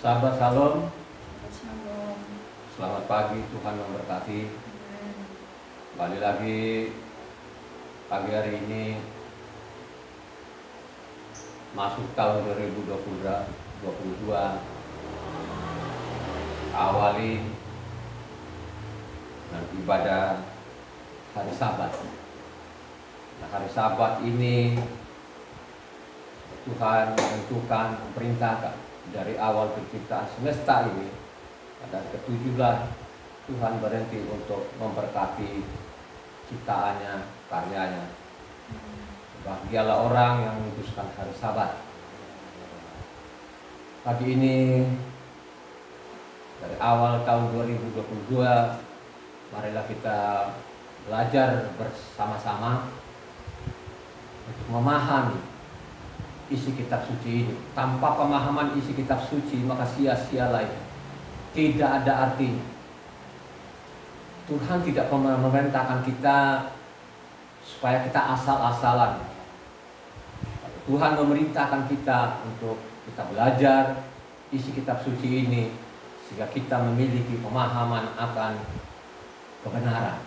Sahabat Shalom, Shalom. selamat pagi, Tuhan memberkati. Kembali lagi pagi hari ini masuk tahun 2022, awali dan ibadah hari Sabat. Nah, hari Sabat ini Tuhan menentukan, perintahkan dari awal penciptaan semesta ini. Pada ke-7 Tuhan berhenti untuk memberkati ciptaannya, karyanya. Bahagialah orang yang memutuskan hari Sabat. Pagi ini dari awal tahun 2022, marilah kita belajar bersama-sama untuk memahami isi kitab suci ini. Tanpa pemahaman isi kitab suci, maka sia-sialah itu. Tidak ada artinya. Tuhan tidak pernah memerintahkan kita supaya kita asal-asalan. Tuhan memerintahkan kita untuk kita belajar isi kitab suci ini, sehingga kita memiliki pemahaman akan kebenaran.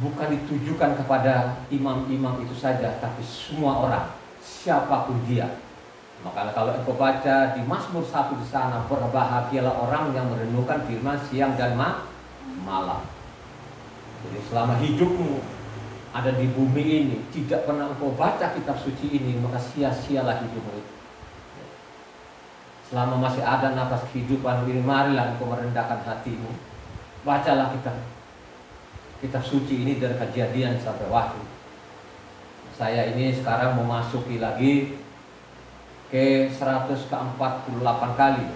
Bukan ditujukan kepada imam-imam itu saja, tapi semua orang, siapapun dia. Maka kalau engkau baca di Mazmur 1 di sana, berbahagialah orang yang merenungkan firman siang dan malam. Jadi selama hidupmu ada di bumi ini, tidak pernah engkau baca kitab suci ini, maka sia-sialah hidupmu itu. Selama masih ada nafas kehidupan ini, marilah engkau merendahkan hatimu. Bacalah kitab suci ini dari Kejadian sampai Wahyu. Saya ini sekarang memasuki lagi ke 148 kali.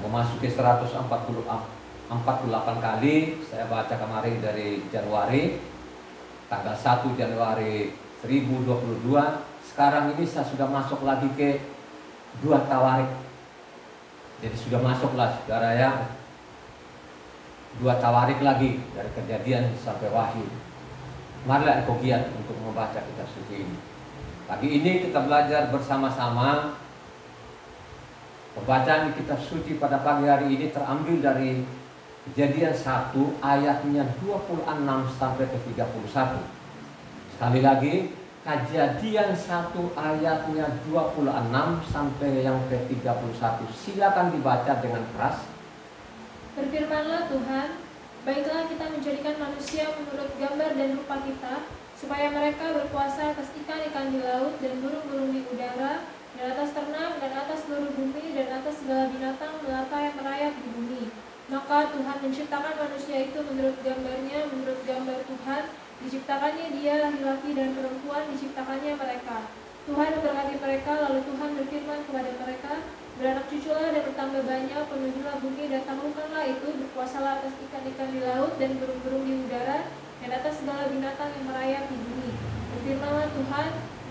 Memasuki 148 kali. Saya baca kemarin dari Januari, tanggal 1 Januari 2022. Sekarang ini saya sudah masuk lagi ke 2 tawarik. Jadi sudah masuklah saudara ya, 2 tawarik lagi dari Kejadian sampai Wahyu. Marilah engkau giat untuk membaca kitab suci ini. Pagi ini kita belajar bersama-sama. Pembacaan kitab suci pada pagi hari ini terambil dari Kejadian 1 ayatnya 26 sampai ke 31. Sekali lagi, Kejadian 1 ayatnya 26 sampai yang ke 31. Silakan dibaca dengan keras. Berfirmanlah Tuhan, baiklah kita menjadikan manusia menurut gambar dan rupa kita, supaya mereka berkuasa atas ikan-ikan di laut dan burung-burung di udara, dan atas ternak, dan atas seluruh bumi, dan atas segala binatang melata yang merayap di bumi. Maka Tuhan menciptakan manusia itu menurut gambarnya, menurut gambar Tuhan, diciptakannya dia laki-laki dan perempuan, diciptakannya mereka. Tuhan memberkati mereka, lalu Tuhan berfirman kepada mereka, beranak cuculah dan bertambah banyak, penuhilah bumi dan taklukkanlah itu, berkuasalah atas ikan-ikan di laut dan burung-burung di udara, dan atas segala binatang yang merayap di bumi. Berfirmanlah Tuhan,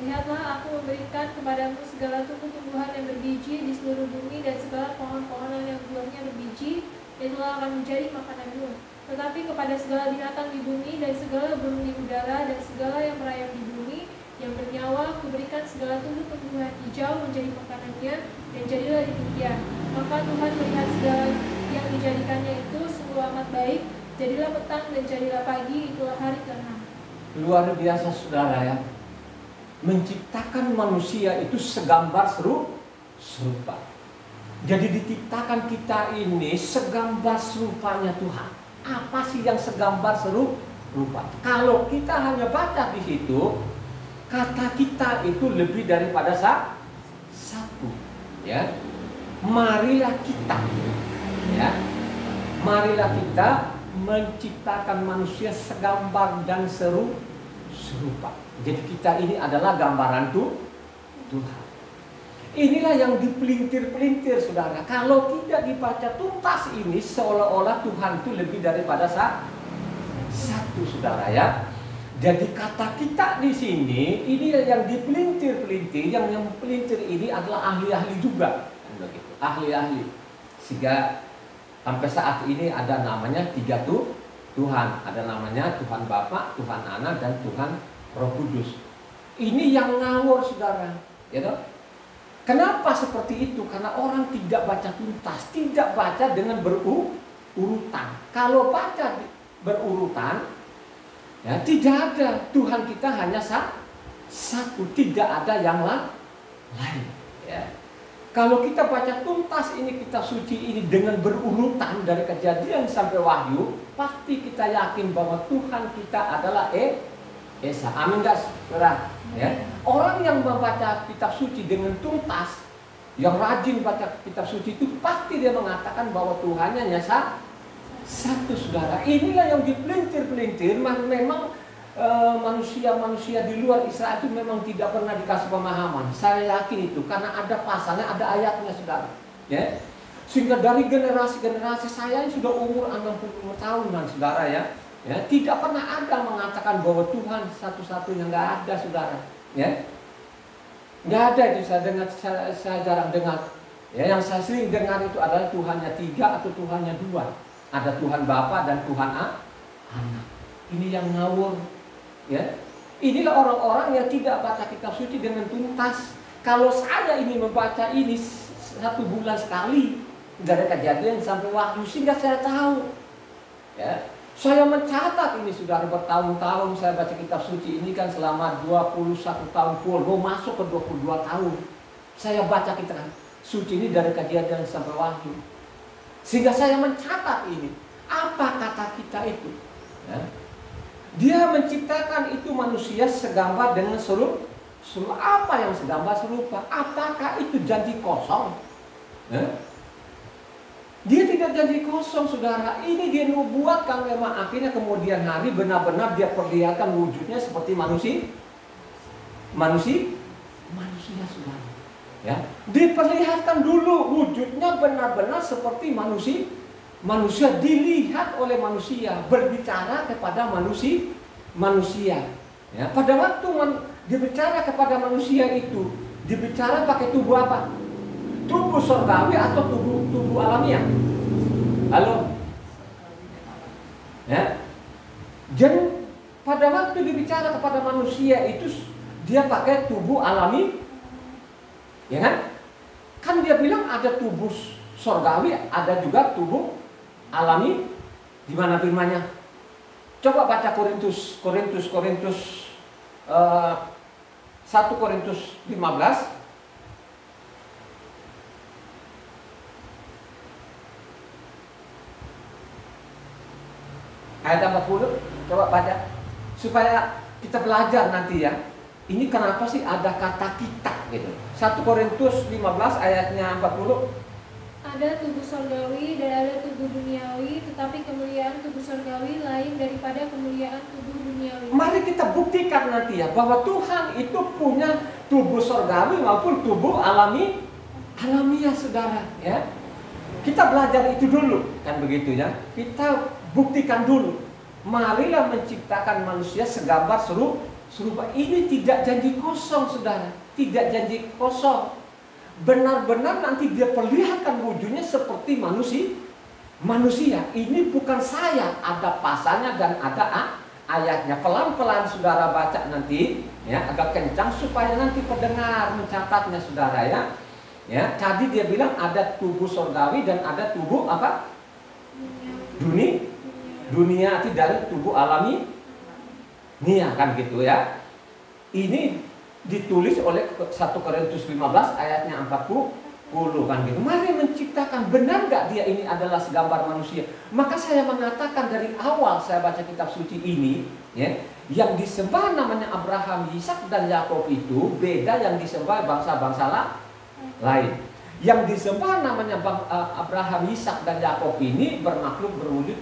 lihatlah aku memberikan kepadamu segala tumbuh-tumbuhan yang berbiji di seluruh bumi dan segala pohon-pohonan yang buahnya berbiji, itulah akan menjadi makananmu. Tetapi kepada segala binatang di bumi dan segala burung di udara dan segala yang merayap di bumi yang bernyawa, kuberikan segala tumbuh-tumbuhan hijau menjadi makanannya, dan jadilah demikian. Maka Tuhan melihat segala yang dijadikannya itu sungguh amat baik. Jadilah petang dan jadilah pagi, itulah hari ke-6. Luar biasa saudara ya. Menciptakan manusia itu segambar serupa. Jadi diciptakan kita ini segambar serupanya Tuhan. Apa sih yang segambar serupa? Kalau kita hanya baca di situ, kata kita itu lebih daripada satu. Ya, marilah kita, ya, marilah kita menciptakan manusia segambar dan serupa. Jadi kita ini adalah gambaran Tuhan. Inilah yang dipelintir-pelintir saudara. Kalau tidak dibaca tuntas ini, seolah-olah Tuhan itu lebih daripada satu saudara ya. Jadi kata kita di sini, ini yang dipelintir-pelintir, yang pelintir ini adalah ahli-ahli juga, ahli-ahli. Sehingga sampai saat ini ada namanya 3 Tuhan, ada namanya Tuhan Bapa, Tuhan Anak, dan Tuhan Roh Kudus. Ini yang ngawur saudara, ya toh? Kenapa seperti itu? Karena orang tidak baca tuntas, tidak baca dengan berurutan. Kalau baca berurutan, ya tidak ada. Tuhan kita hanya satu, tidak ada yang lain. Ya. Kalau kita baca tuntas ini, kitab suci ini dengan berurutan dari Kejadian sampai Wahyu, pasti kita yakin bahwa Tuhan kita adalah Esa. Amin gak, saudara? Ya. Orang yang membaca kitab suci dengan tuntas, yang rajin baca kitab suci itu, pasti dia mengatakan bahwa Tuhannya hanya satu, saudara. Inilah yang dipelintir-pelintir. Memang manusia-manusia di luar Israel itu memang tidak pernah dikasih pemahaman. Saya yakin itu karena ada pasalnya, ada ayatnya, saudara. Ya. Sehingga dari generasi-generasi, saya sudah umur 65 tahunan, saudara, ya. Ya, tidak pernah ada mengatakan bahwa Tuhan satu-satunya, nggak ada, saudara. Ya, nggak ada itu. Saya jarang dengar. Ya, yang saya sering dengar itu adalah Tuhannya 3 atau Tuhannya 2. Ada Tuhan Bapa dan Tuhan Anak. Ini yang ngawur. Ya, inilah orang-orang yang tidak baca kitab suci dengan tuntas. Kalau saya ini membaca ini 1 bulan sekali dari Kejadian sampai Wahyu, sehingga saya tahu. Ya. Saya mencatat ini sudah bertahun-tahun saya baca kitab suci ini kan selama 21 tahun full, mau masuk ke 22 tahun. Saya baca kitab suci ini dari Kejadian sampai Wahyu. Sehingga saya mencatat ini. Apa kata kita itu? Ya. Dia menciptakan itu manusia segambar dengan serupa. Apa yang segambar serupa? Apakah itu janji kosong? Ya. Dia tidak janji kosong, saudara. Ini dia nubuatkan memang akhirnya kemudian hari benar-benar dia perlihatkan wujudnya seperti manusia, saudara. Ya, diperlihatkan dulu wujudnya benar-benar seperti manusia dilihat oleh manusia, berbicara kepada manusia. Ya, pada waktu dibicara kepada manusia itu, dibicara pakai tubuh apa? Tubuh surgawi atau tubuh alamiah? Halo? Ya. Dan pada waktu dibicara kepada manusia itu dia pakai tubuh alami, ya kan? Kan dia bilang ada tubuh surgawi, ada juga tubuh alami. Di mana firman-Nya? Coba baca Korintus 1 Korintus 15. Ayat 40, coba baca supaya kita belajar nanti ya. Ini kenapa sih ada kata kita gitu. 1 Korintus 15 ayatnya 40. Ada tubuh surgawi dan ada tubuh duniawi, tetapi kemuliaan tubuh surgawi lain daripada kemuliaan tubuh duniawi. Mari kita buktikan nanti ya bahwa Tuhan itu punya tubuh surgawi maupun tubuh alamiah, saudara ya. Kita belajar itu dulu kan begitu ya. Kita buktikan dulu. Marilah menciptakan manusia segambar serupa. Ini tidak janji kosong, saudara. Tidak janji kosong. Benar-benar nanti dia perlihatkan wujudnya seperti manusia. Ini bukan saya. Ada pasalnya dan ada ayatnya. Pelan-pelan saudara baca nanti ya, agak kencang supaya nanti pendengar mencatatnya, saudara ya. Ya, tadi dia bilang ada tubuh surgawi dan ada tubuh apa? Dunia dari tubuh alami. Nia kan gitu ya. Ini ditulis oleh 1 Korintus 15 ayatnya 40 kan gitu. Mari menciptakan, benar gak dia ini adalah segambar manusia? Maka saya mengatakan dari awal saya baca kitab suci ini ya, yang disembah namanya Abraham, Ishak dan Yakub itu beda yang disembah bangsa-bangsa lain. Yang disembah namanya Abraham, Ishak dan Yakub ini bermakhluk berwujud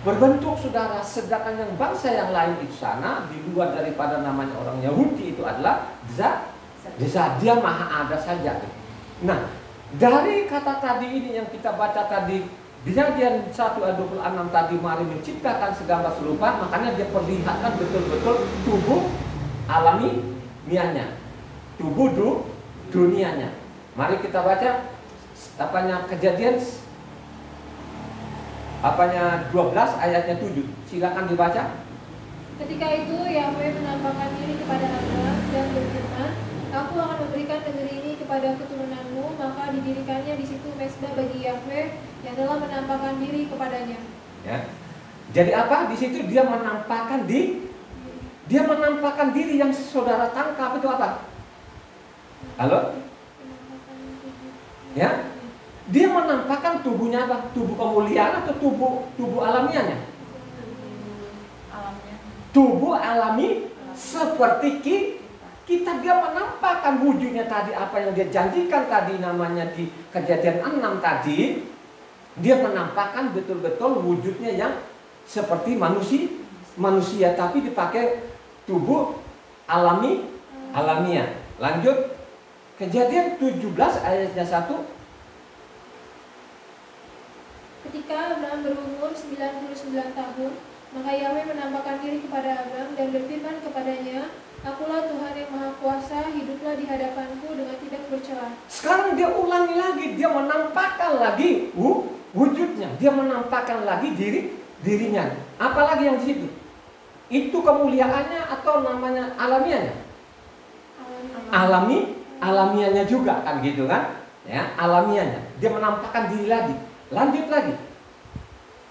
berbentuk, saudara. Sedangkan yang bangsa yang lain itu sana di luar daripada namanya orang Yahudi itu adalah Zat, dia maha ada saja. Nah, dari kata tadi ini yang kita baca tadi, Kejadian 1 ayat 26 tadi, mari menciptakan segambar serupa, makanya dia perlihatkan betul-betul tubuh alamiahnya, tubuh dunianya. Mari kita baca Kejadian 12 ayatnya 7. Silakan dibaca. Ketika itu Yahweh menampakkan diri kepada Abram dan berfirman, Aku akan memberikan negeri ini kepada keturunanmu, maka didirikannya di situ mesbah bagi Yahweh yang telah menampakkan diri kepadanya. Ya. Jadi apa? Di situ dia menampakkan diri yang saudara tangkap itu apa? Halo? Ya? Dia menampakkan tubuhnya apa? Tubuh kemuliaan atau tubuh alamiahnya? Tubuh alami seperti kita. Dia menampakkan wujudnya tadi, apa yang dia janjikan tadi, namanya di Kejadian 6 tadi. Dia menampakkan betul-betul wujudnya yang seperti manusia, tapi dipakai tubuh alamiah. Lanjut, Kejadian 17 ayatnya 1. Ketika Abraham berumur 99 tahun, maka Yahweh menampakkan diri kepada Abraham dan berfirman kepadanya, Akulah Tuhan yang Maha Kuasa, hiduplah di hadapanku dengan tidak bercela. Sekarang dia ulangi lagi, dia menampakkan lagi wujudnya, dia menampakkan lagi dirinya. Apalagi yang di situ? Itu kemuliaannya atau namanya alamiahnya? Alamiahnya juga kan gitu kan? Ya, alamiahnya. Dia menampakkan diri lagi. Lanjut lagi.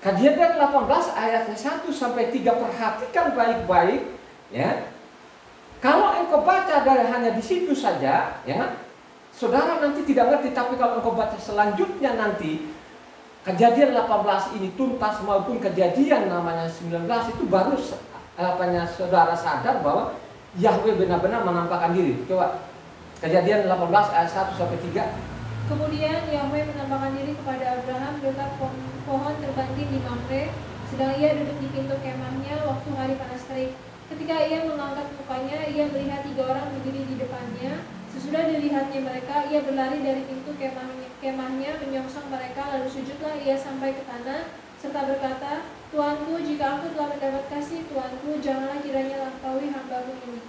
Kejadian 18 ayatnya 1 sampai 3, perhatikan baik-baik ya. Kalau engkau baca dari hanya di situ saja, ya kan? Saudara nanti tidak ngerti, tapi kalau engkau baca selanjutnya nanti Kejadian 18 ini tuntas maupun Kejadian namanya 19 itu baru saudara sadar bahwa Yahweh benar-benar menampakkan diri. Coba Kejadian 18 ayat 1 sampai 3. Kemudian Yahweh menampakkan diri kepada Abraham dekat pohon terbanting di Mamre, sedang ia duduk di pintu kemahnya waktu hari panas terik. Ketika ia mengangkat mukanya, ia melihat 3 orang berdiri di depannya. Sesudah dilihatnya mereka, ia berlari dari pintu kemahnya menyongsong mereka, lalu sujudlah ia sampai ke tanah, serta berkata, Tuanku, jika aku telah mendapat kasih, Tuanku, janganlah kiranya lampaui hambamu ini.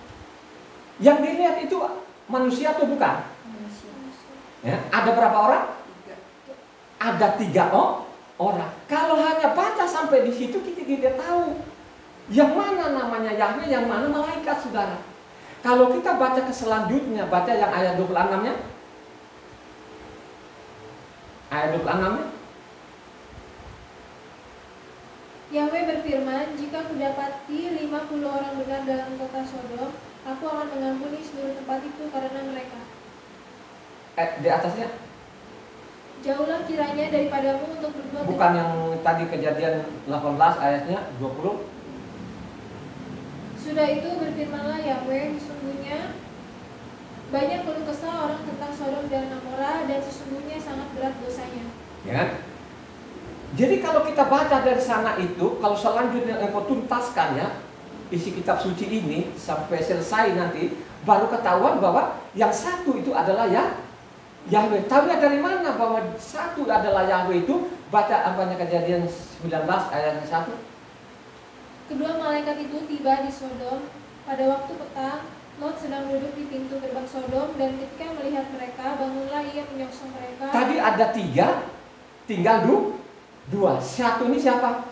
Yang dilihat itu manusia atau bukan? Manusia. Ya, ada berapa orang? 3. Ada 3 orang. Kalau hanya baca sampai di situ, kita tidak tahu yang mana namanya Yahweh, yang mana malaikat, saudara. Kalau kita baca ke selanjutnya, baca yang ayat 26-nya. Ayat 26-nya. Yahweh berfirman, jika kudapati 50 orang benar dalam kota Sodom, aku akan mengampuni seluruh tempat itu karena mereka. Di atasnya. Jauhlah kiranya daripadamu untuk berbuat. Bukan yang tadi Kejadian 18 ayatnya 20. Sudah itu berfirmanlah Yahweh, sesungguhnya banyak keluh kesah orang tentang Sodom dan Gomora, dan sesungguhnya sangat berat dosanya. Ya kan? Jadi kalau kita baca dari sana itu, kalau selanjutnya engkau tuntaskan ya, isi kitab suci ini sampai selesai nanti, baru ketahuan bahwa yang satu itu adalah Yahweh. Tahunya dari mana bahwa satu adalah Yahweh itu? Baca apanya Kejadian 19 ayat 1. Kedua malaikat itu tiba di Sodom pada waktu petang. Lot sedang duduk di pintu gerbang Sodom, dan ketika melihat mereka, bangunlah ia menyongsong mereka. Tadi ada 3, tinggal 2. Satu ini siapa?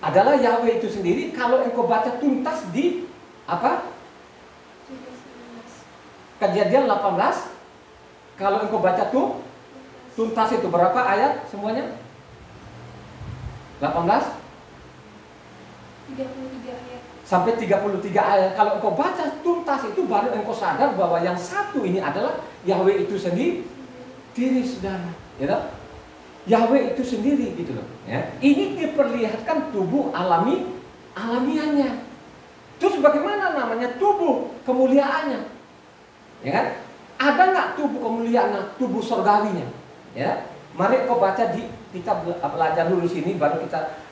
Adalah Yahweh itu sendiri. Kalau engkau baca tuntas di apa? Kejadian 18. Kalau engkau baca tuntas itu berapa ayat semuanya? 18 33 ayat. Sampai 33 ayat. Kalau engkau baca tuntas itu, baru engkau sadar bahwa yang satu ini adalah Yahweh itu sendiri, saudara. Ya, Yahweh itu sendiri gitu loh. Ya. Ini diperlihatkan tubuh alamiahnya. Terus bagaimana namanya tubuh kemuliaannya? Ya kan? Ada nggak tubuh kemuliaannya, tubuh surgawinya? Ya. Mari kau baca di kita belajar dulu sini, baru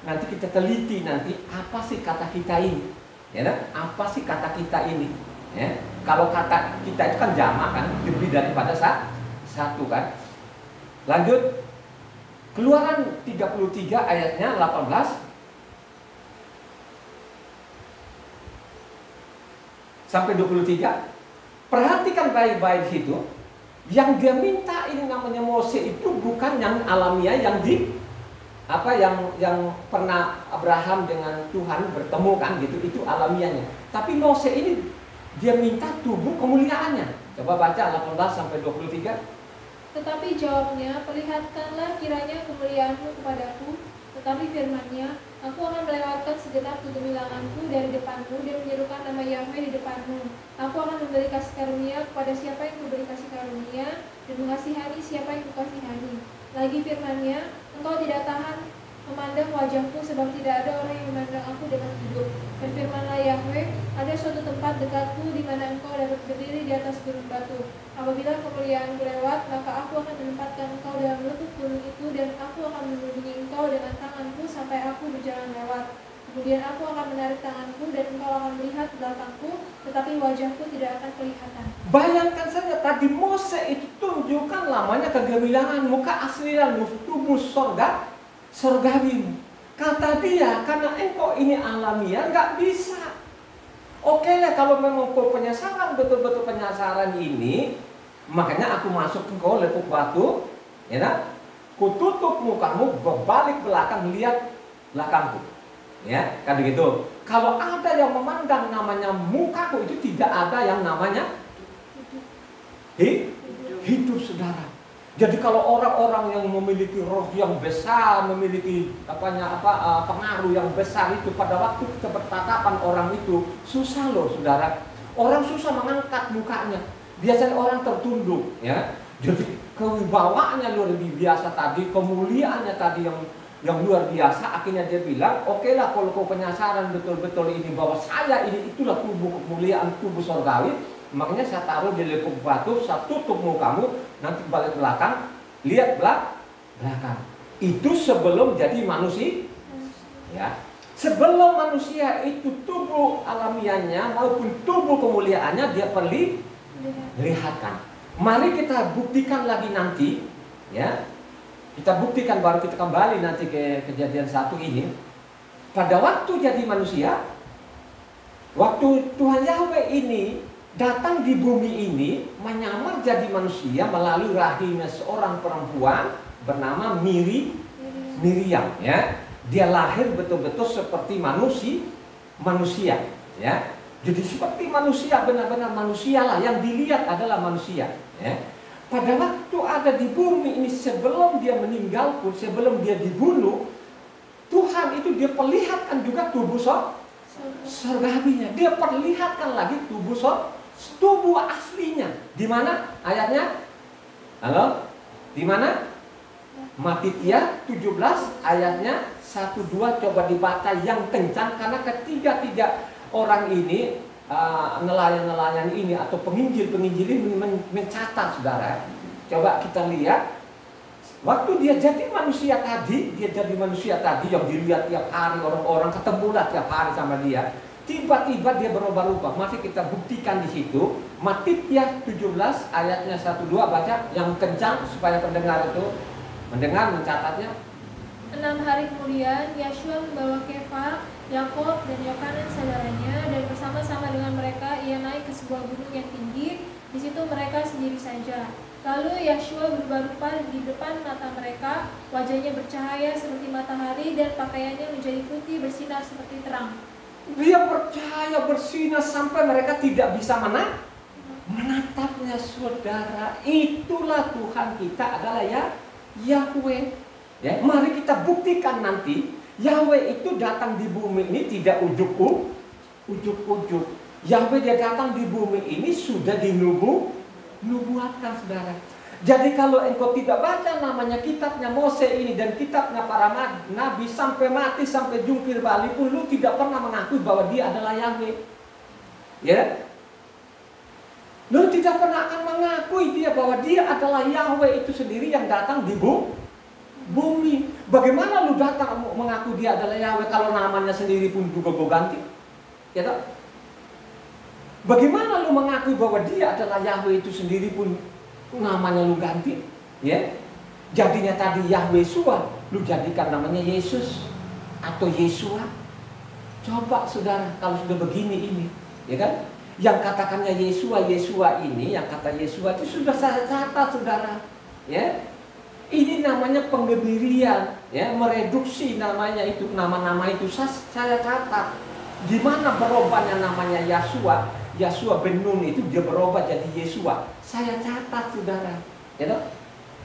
nanti kita teliti nanti apa sih kata kita ini, ya kan? Apa sih kata kita ini? Ya, kalau kata kita itu kan jamak kan, lebih daripada satu kan. Lanjut, Keluaran 33 ayatnya 18 sampai 23. Perhatikan baik-baik situ. Yang dia minta ini namanya Mose itu bukan yang alamiah yang pernah Abraham dengan Tuhan bertemu kan gitu, itu alamiahnya. Tapi Mose ini dia minta tubuh kemuliaannya. Coba baca 18 sampai 23. Tetapi jawabnya, perlihatkanlah kiranya kemuliaanmu kepadaku. Tetapi firman-Nya, aku akan melewatkan segenap kegemilanganku dari depanmu dan menyerukan nama Yahweh di depanmu. Aku akan memberi kasih karunia kepada siapa yang kuberi kasih karunia, dan mengasihani siapa yang kukasihani. Lagi firman-Nya, engkau tidak tahan memandang wajahku, sebab tidak ada orang yang memandang aku dengan hidup. Berfirmanlah Yahweh, ada suatu tempat dekatku di mana engkau dapat berdiri di atas gunung batu. Apabila kemuliaanku lewat, maka aku akan menempatkan engkau dalam lubuk gunung itu, dan aku akan melindungi engkau dengan tanganku sampai aku berjalan lewat. Kemudian aku akan menarik tanganku, dan engkau akan melihat belakangku, tetapi wajahku tidak akan kelihatan. Bayangkan saja tadi Mose itu tunjukkan lamanya kegemilangan muka asli dan tubuh surgawi. Kata dia, karena engkau ini alamiah, nggak bisa. Oke lah, kalau memang kau penyasaran, betul-betul penyasaran ini, makanya aku masuk ke kau lepuk batu, ya nak? Ku tutup mukamu, berbalik belakang, lihat belakangku, ya kan begitu. Kalau ada yang memandang namanya mukaku, itu tidak ada yang namanya hidup, saudara. Jadi kalau orang-orang yang memiliki roh yang besar, memiliki pengaruh yang besar itu, pada waktu kita bertatapan orang itu susah loh, saudara. Orang susah mengangkat mukanya. Biasanya orang tertunduk, ya. Jadi kewibawaannya luar biasa tadi, kemuliaannya tadi yang luar biasa. Akhirnya dia bilang, oke lah, kalau kau penyasaran betul-betul ini bahwa saya ini itulah tubuh kemuliaan, tubuh surgawi. Makanya saya taruh di lepuk batu, saya tutup mukamu, nanti balik belakang, lihat belakang. Itu sebelum jadi manusia, ya. Sebelum manusia itu tubuh alamiahnya maupun tubuh kemuliaannya dia perlihatkan. Mari kita buktikan lagi nanti, ya. Kita buktikan, baru kita kembali nanti ke kejadian 1 ini. Pada waktu jadi manusia, waktu Tuhan Yahweh ini datang di bumi ini, menyamar jadi manusia melalui rahimnya seorang perempuan bernama Miriam, ya. Dia lahir betul-betul seperti manusia, ya. Jadi seperti manusia, benar-benar manusia lah, yang dilihat adalah manusia, ya. Pada waktu ada di bumi ini, sebelum dia meninggal pun, sebelum dia dibunuh, Tuhan itu dia perlihatkan juga tubuh surgawinya. Dia perlihatkan lagi tubuh aslinya. Di mana ayatnya? Halo? Di mana? Matitia 17 ayatnya 1-2, coba dibaca yang kencang, karena ketiga orang ini, nelayan-nelayan ini atau penginjil ini mencatat, saudara. Coba kita lihat. Waktu dia jadi manusia tadi, yang dilihat tiap hari orang-orang, ketemulah tiap hari sama dia. Tiba-tiba dia berubah-ubah. Masih kita buktikan di situ. Matitia 17 ayatnya 1-2, baca yang kencang supaya pendengar itu mendengar, mencatatnya. 6 hari kemudian Yeshua membawa Kefa, Yakob, dan Yohanan saudaranya, dan bersama-sama dengan mereka ia naik ke sebuah gunung yang tinggi. Di situ mereka sendiri saja. Lalu Yeshua berubah rupa di depan mata mereka, wajahnya bercahaya seperti matahari dan pakaiannya menjadi putih bersinar seperti terang. Dia bercahaya bersinar sampai mereka tidak bisa menatapnya, saudara. Itulah Tuhan kita adalah Yahweh. Ya, mari kita buktikan nanti. Yahweh itu datang di bumi ini tidak ujuk-ujuk. Yahweh dia datang di bumi ini sudah dinubuatkan, saudara. Jadi kalau engkau tidak baca namanya kitabnya Mose ini dan kitabnya para nabi, sampai mati, sampai jungkir balik pun lu tidak pernah mengakui bahwa dia adalah Yahweh. Ya? Lu tidak pernah akan mengakui dia bahwa dia adalah Yahweh itu sendiri yang datang di bumi. Bagaimana lu datang mengaku dia adalah Yahweh kalau namanya sendiri pun juga gue ganti? Ya tak? Bagaimana lu mengakui bahwa dia adalah Yahweh itu sendiri pun namanya lu ganti, ya? Jadinya tadi Yahweh Yeshua, lu jadikan namanya Yesus atau Yeshua. Coba saudara, kalau sudah begini ini, ya kan? Yang katakannya Yeshua ini, yang kata Yeshua itu sudah saya catat, saudara, ya. Ini namanya pengemirian, ya, mereduksi namanya itu, nama-nama itu saya catat. Di mana berubahnya namanya Yeshua? Yeshua bin Nun itu dia berubah jadi Yesua. Saya catat saudara, ya toh?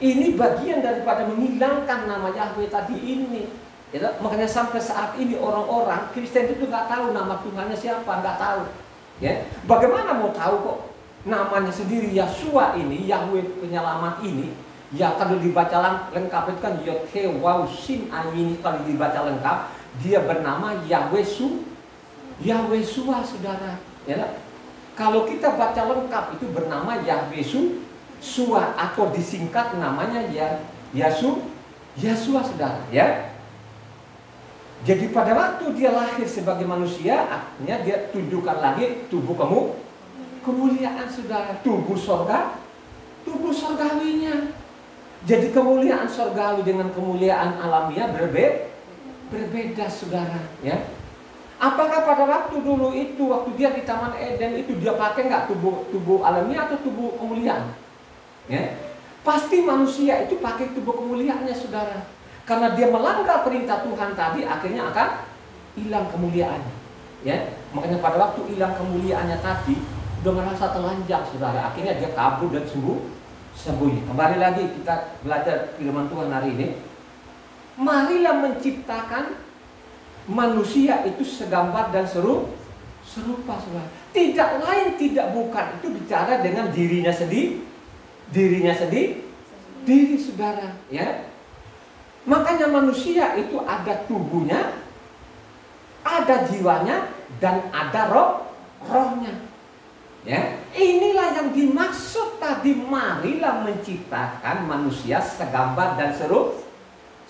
Ini bagian daripada menghilangkan nama Yahweh tadi ini. Ya toh? Makanya sampai saat ini orang-orang Kristen itu nggak tahu nama Tuhannya siapa, nggak tahu. Ya, bagaimana mau tahu kok namanya sendiri Yeshua ini, Yahweh penyelamat ini? Ya kalau dibaca lengkap itu kan Yod-He-Waw-Shin-Ayin ini kalau dibaca lengkap dia bernama Yahweh-Shua saudara. Ya, kalau kita baca lengkap itu bernama Yahweh-Shua atau disingkat namanya Yeshua saudara. Ya. Jadi pada waktu dia lahir sebagai manusia, akhirnya dia tunjukkan lagi tubuh kemuliaan saudara, tubuh sorgawinya. Jadi kemuliaan sorgawi dengan kemuliaan alamiah berbeda saudara, ya. Apakah pada waktu dulu itu, waktu dia di Taman Eden itu dia pakai nggak tubuh alamiah atau tubuh kemuliaan? Ya, pasti manusia itu pakai tubuh kemuliaannya saudara. Karena dia melanggar perintah Tuhan tadi, akhirnya akan hilang kemuliaannya. Ya, makanya pada waktu hilang kemuliaannya tadi, udah merasa telanjang saudara. Akhirnya dia kabur dan sembunyi. Kembali lagi kita belajar firman Tuhan hari ini. Marilah menciptakan manusia itu segambar dan serupa saudara. Tidak lain tidak bukan itu bicara dengan diri sendiri saudara, ya. Makanya manusia itu ada tubuhnya, ada jiwanya, dan ada rohnya. Ya, inilah yang dimaksud tadi, marilah menciptakan manusia segambar dan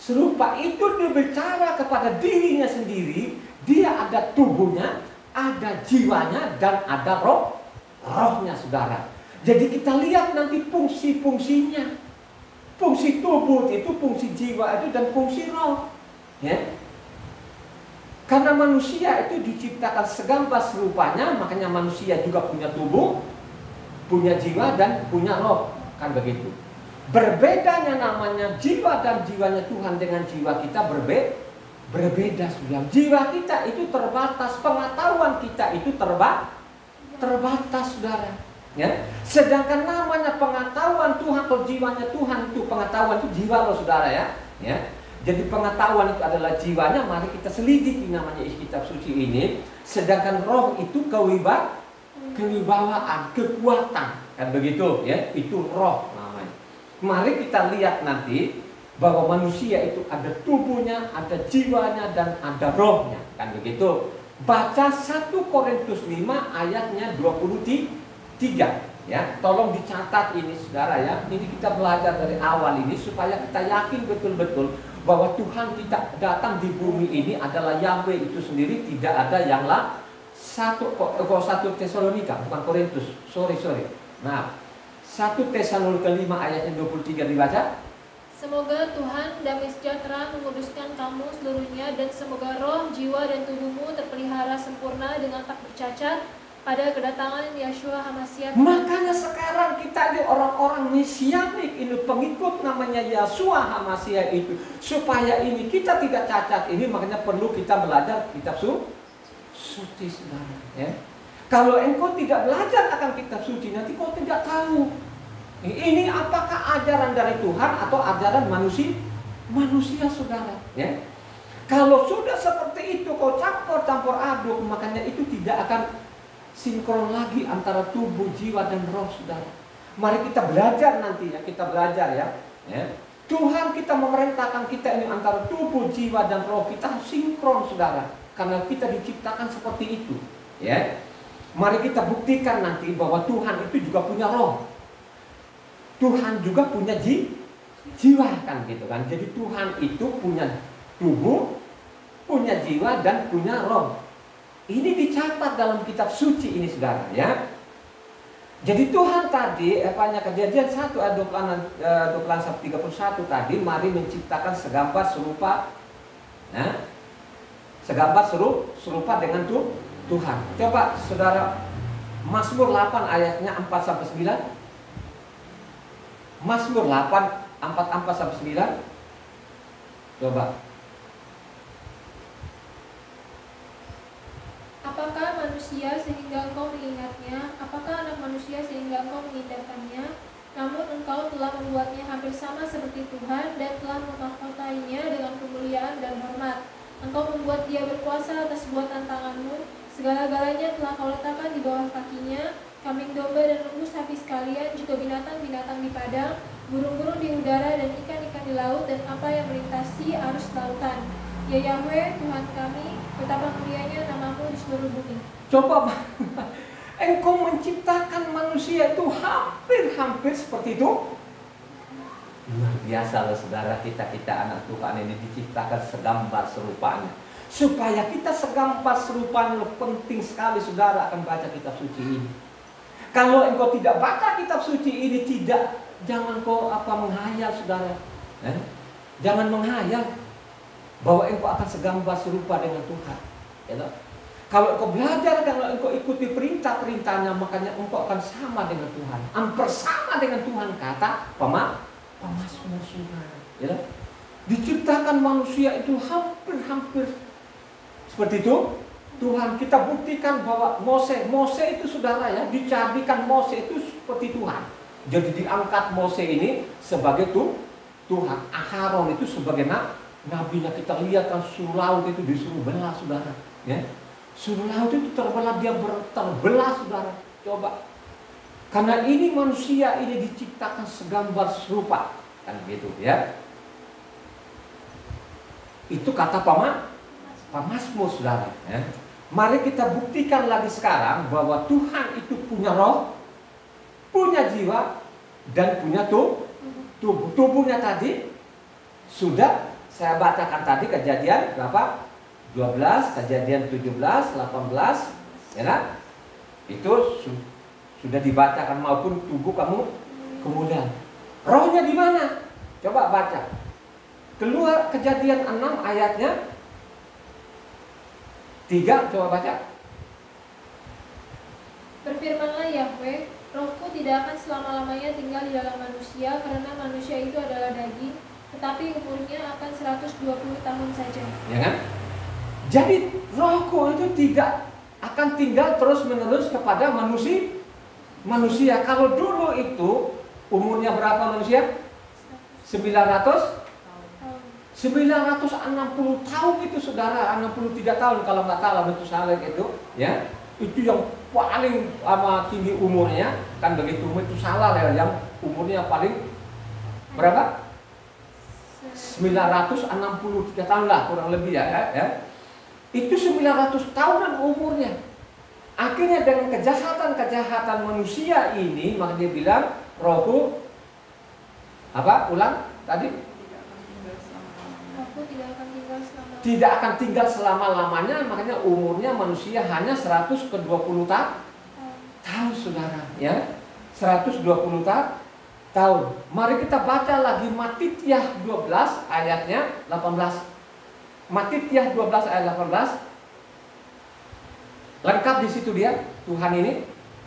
serupa. Itu berbicara kepada dirinya sendiri. Dia ada tubuhnya, ada jiwanya, dan ada rohnya saudara. Jadi kita lihat nanti fungsi-fungsinya. Fungsi tubuh itu, fungsi jiwa itu, dan fungsi roh. Ya. Karena manusia itu diciptakan segambar serupanya, makanya manusia juga punya tubuh, punya jiwa, dan punya roh. Kan begitu. Berbedanya namanya jiwa dan jiwanya Tuhan dengan jiwa kita berbeda saudara. Jiwa kita itu terbatas, pengetahuan kita itu terbatas saudara. Ya. Sedangkan namanya pengetahuan Tuhan atau jiwanya Tuhan itu, pengetahuan itu jiwa loh saudara, ya. Ya. Jadi pengetahuan itu adalah jiwanya. Mari kita selidiki namanya isi kitab suci ini. Sedangkan roh itu kewibawaan, kekuatan, kan begitu, ya. Itu roh namanya. Mari kita lihat nanti bahwa manusia itu ada tubuhnya, ada jiwanya, dan ada rohnya, kan begitu. Baca 1 Korintus 5 ayatnya 23. Ya, tolong dicatat ini saudara, ya. Ini kita belajar dari awal ini supaya kita yakin betul-betul bahwa Tuhan kita datang di bumi ini adalah Yahweh itu sendiri, tidak ada yang lain. 1 Tesalonika, bukan Korintus. Sorry. Nah, 1 Tesalonika 5 ayatnya 23 dibaca. Semoga Tuhan damai sejahtera menguduskan kamu seluruhnya, dan semoga roh, jiwa, dan tubuhmu terpelihara sempurna dengan tak bercacat pada kedatangan Yeshua HaMashiach. Makanya sekarang kita ini orang-orang mesianik, ini pengikut namanya Yeshua HaMashiach itu, supaya ini kita tidak cacat ini, makanya perlu kita belajar kitab suci saudara, ya. Kalau engkau tidak belajar akan kitab suci, nanti kau tidak tahu ini apakah ajaran dari Tuhan atau ajaran manusia saudara, ya. Kalau sudah seperti itu kau campur aduk, makanya itu tidak akan sinkron lagi antara tubuh, jiwa, dan roh saudara. Mari kita belajar nanti, ya. Kita belajar, ya. Tuhan kita memerintahkan kita ini antara tubuh, jiwa, dan roh. Kita harus sinkron saudara, karena kita diciptakan seperti itu, ya. Mari kita buktikan nanti bahwa Tuhan itu juga punya roh, Tuhan juga punya jiwa, kan gitu kan. Jadi Tuhan itu punya tubuh, punya jiwa, dan punya roh. Ini dicatat dalam kitab suci ini saudara, ya. Jadi Tuhan tadi, Kejadian 1 ayat 31 tadi, mari menciptakan segambar serupa, ya, segambar serupa dengan Tuhan. Coba saudara, Mazmur 8 ayatnya 4-9. Mazmur 8 4-9. Coba. Apakah manusia sehingga engkau mengingatnya? Apakah anak manusia sehingga engkau mengindahkannya? Namun engkau telah membuatnya hampir sama seperti Tuhan dan telah memahkotainya dengan kemuliaan dan hormat. Engkau membuat dia berkuasa atas buatan tanganmu. Segala-galanya telah kau letakkan di bawah kakinya. Kambing domba dan lembu sapi sekalian, juga binatang-binatang di padang, burung-burung di udara dan ikan-ikan di laut, dan apa yang melintasi arus lautan. Ya Yahweh, Tuhan kami, betapa mulianya namamu di seluruh bumi. Coba engkau menciptakan manusia itu hampir seperti itu. Luar biasa loh saudara, kita anak Tuhan ini diciptakan segambar serupanya. Supaya kita segambar serupanya, penting sekali saudara akan baca kitab suci ini. Kalau engkau tidak baca kitab suci ini, jangan kau menghayal saudara. Jangan menghayal bahwa engkau akan segambar serupa dengan Tuhan. Ya, kalau engkau belajar, kalau engkau ikuti perintah-perintahnya, makanya engkau akan sama dengan Tuhan. Hampir sama dengan Tuhan, kata Pemasmur saudara. Ya, diciptakan manusia itu hampir seperti itu. Tuhan, kita buktikan bahwa Mose itu saudara ya, dijadikan Mose itu seperti Tuhan. Jadi diangkat Mose ini sebagai Tuhan. Aharon itu sebagai nabinya. Kita lihat kan surau laut itu disuruh belah saudara. Ya. Surau laut itu terbelah, dia terbelah saudara. Coba. Karena ini manusia ini diciptakan segambar serupa. Kan gitu ya. Itu kata Pemasmur saudara ya. Mari kita buktikan lagi sekarang bahwa Tuhan itu punya roh, punya jiwa, dan punya tubuh. Tubuhnya tadi sudah saya bacakan tadi, Kejadian berapa? 12, Kejadian 17, 18, ya kan? Itu sudah dibacakan, maupun tubuh kamu kemudian. Rohnya di mana? Coba baca. Keluar Kejadian 6 ayatnya 3, coba baca. Berfirmanlah Yahweh, rohku tidak akan selama-lamanya tinggal di dalam manusia, karena manusia itu adalah daging, tetapi umurnya akan 120 tahun saja. Ya kan? Jadi rohku itu tidak akan tinggal terus-menerus kepada manusia. Kalau dulu itu umurnya berapa manusia? 960 tahun itu saudara, 63 tahun kalau nggak salah itu Saleh itu, ya. Itu yang paling tinggi umurnya, kan begitu. Itu salah ya, yang umurnya paling berapa? 963 tahun lah kurang lebih ya. Itu 900 tahunan umurnya. Akhirnya dengan kejahatan manusia ini, maka dia bilang rohku ulang tadi, tidak akan tinggal selama-lamanya. Makanya umurnya manusia hanya 120 tahun saudara ya. 120 tahun. Mari kita baca lagi Mattithiah 12 ayatnya 18. Mattithiah 12 ayat 18. Lengkap di situ dia, Tuhan ini.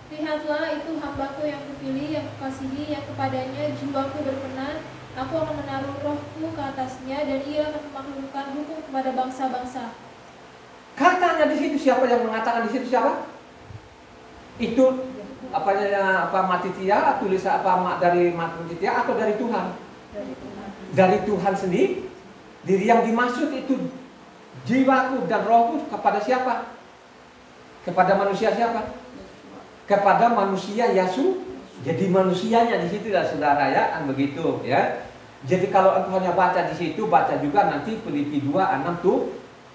Lihatlah, itu hambaku yang kupilih, yang kukasihi, yang kepadanya jiwaku berkenan. Aku akan menaruh rohku ke atasnya, dan ia akan memaklumkan hukum kepada bangsa-bangsa. Katanya di situ, siapa yang mengatakan di situ siapa? Itu Mattithiah, tulisan dari Mattithiah atau dari Tuhan? Dari Tuhan sendiri. Diri yang dimaksud itu jiwaku dan rohku kepada siapa? Kepada manusia siapa? Kepada manusia Yesus. Jadi manusianya di situ ya saudara ya, kan begitu ya. Jadi kalau engkau hanya baca di situ, baca juga nanti Filipi 2:6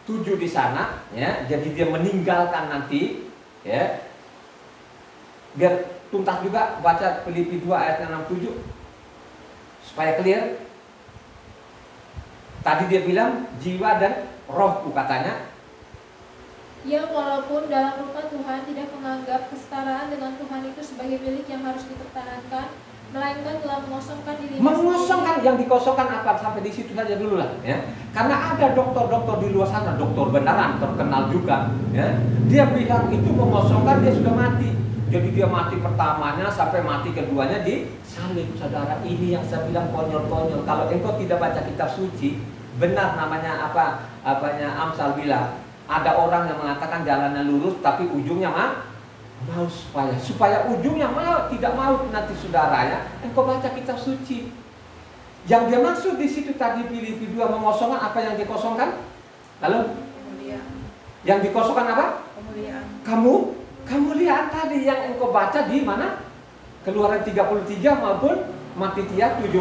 7 di sana ya. Jadi dia meninggalkan nanti ya. Biar tuntas juga baca Filipi 2 ayat 6-7 supaya clear. Tadi dia bilang jiwa dan rohku katanya. Yang walaupun dalam rupa Tuhan tidak menganggap kesetaraan dengan Tuhan itu sebagai milik yang harus dipertahankan, melainkan telah mengosongkan diri. Mengosongkan, yang dikosongkan apa? Sampai di situ saja dulu lah ya. Karena ada dokter-dokter di luar sana, dokter beneran terkenal juga ya. Dia bilang itu mengosongkan, dia sudah mati. Jadi dia mati pertamanya sampai mati keduanya di salib saudara. Ini yang saya bilang konyol-konyol. Kalau engkau tidak baca kitab suci, benar namanya Amsal bilang, Ada orang yang mengatakan jalannya lurus tapi ujungnya mau supaya ujungnya tidak mau nanti saudara ya. Engkau baca kitab suci. Yang dia maksud di situ tadi Filipi 2 mengosongkan apa yang dikosongkan? Lalu yang dikosongkan apa? Kemuliaan. Kemuliaan tadi yang engkau baca di mana? Keluaran 33 maupun Matitia 17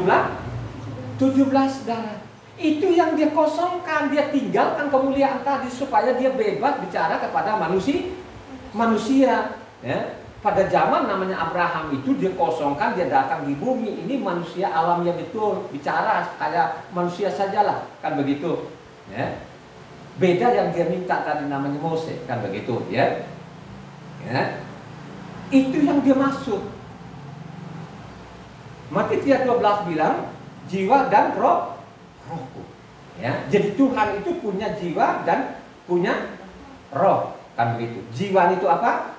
darah. Itu yang dia kosongkan, dia tinggalkan kemuliaan tadi supaya dia bebas bicara kepada manusia. Ya. Pada zaman namanya Abraham itu dia kosongkan, dia datang di bumi. Ini manusia alamnya betul, bicara kayak manusia sajalah, kan begitu. Ya. Beda yang dia minta tadi namanya Mose, kan begitu. Ya. Ya. Itu yang dia maksud. Matitia 12 bilang jiwa dan rohku. Ya, jadi Tuhan itu punya jiwa dan punya roh, kan begitu. Jiwa itu apa?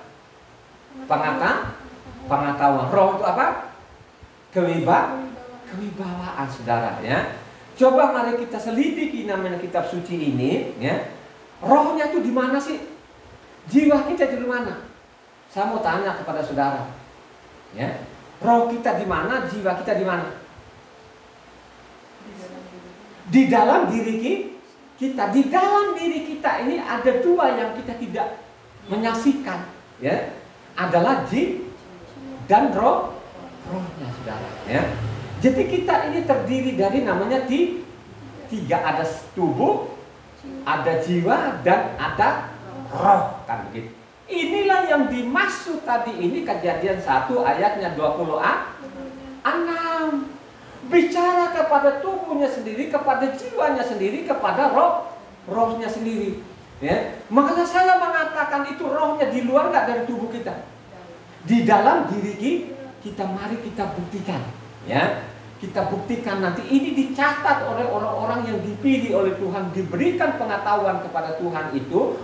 Pengetahuan. Roh itu apa? Kewibawaan, saudara. Ya, coba mari kita selidiki namanya kitab suci ini. Ya, rohnya itu di mana sih? Jiwa kita di mana? Saya mau tanya kepada saudara. Ya, roh kita di mana? Jiwa kita di mana? Di dalam diri kita. Di dalam diri kita ini ada dua yang kita tidak menyaksikan, ya, adalah jiwa dan rohnya, saudara. Ya. Jadi kita ini terdiri dari namanya tiga, ada tubuh, ada jiwa dan ada roh, kan begitu. Inilah yang dimaksud tadi ini Kejadian 1 ayatnya 26. Bicara kepada tubuhnya sendiri, kepada jiwanya sendiri, kepada rohnya sendiri. Ya. Makanya saya mengatakan itu rohnya di luar nggak dari tubuh kita, di dalam diri kita. Mari kita buktikan, ya. Kita buktikan nanti ini dicatat oleh orang-orang yang dipilih oleh Tuhan, diberikan pengetahuan kepada Tuhan itu.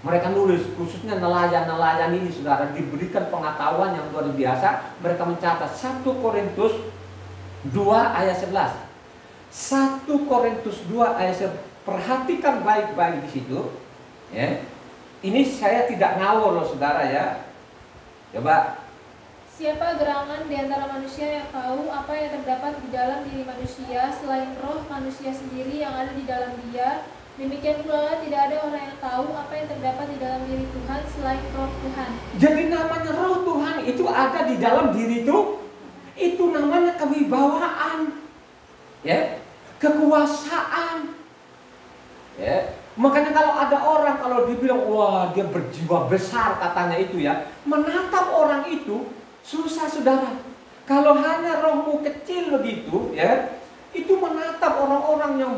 Mereka nulis, khususnya nelayan-nelayan ini, saudara, diberikan pengetahuan yang luar biasa. Mereka mencatat 1 Korintus 2 ayat 11. 1 Korintus 2 ayat 11. Perhatikan baik-baik di situ. Ya. Ini saya tidak ngawur loh, saudara, ya. Coba. Siapa gerangan di antara manusia yang tahu apa yang terdapat di dalam diri manusia selain roh manusia sendiri yang ada di dalam dia? Demikian pula tidak ada orang yang tahu apa yang terdapat di dalam diri Tuhan selain roh Tuhan. Jadi namanya roh Tuhan itu ada di dalam diri itu namanya kewibawaan, ya, kekuasaan, ya. Makanya kalau ada orang kalau dibilang wah dia berjiwa besar katanya itu, ya, menatap orang itu susah, saudara. Kalau hanya rohmu kecil begitu, ya, itu menatap orang-orang yang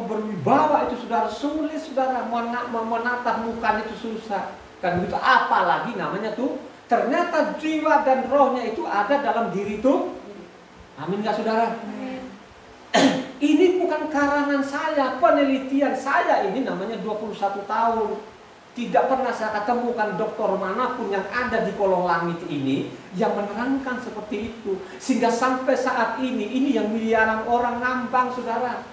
berwibawa itu, saudara, sulit, saudara. Menatap mukanya itu susah, kan begitu. Apalagi namanya tuh ternyata jiwa dan rohnya itu ada dalam diri itu. Amin gak, saudara? Amin. Ini bukan karangan saya, penelitian saya ini namanya 21 tahun. Tidak pernah saya ketemukan dokter manapun yang ada di kolong langit ini yang menerangkan seperti itu. Sehingga sampai saat ini yang miliaran orang ngambang, saudara.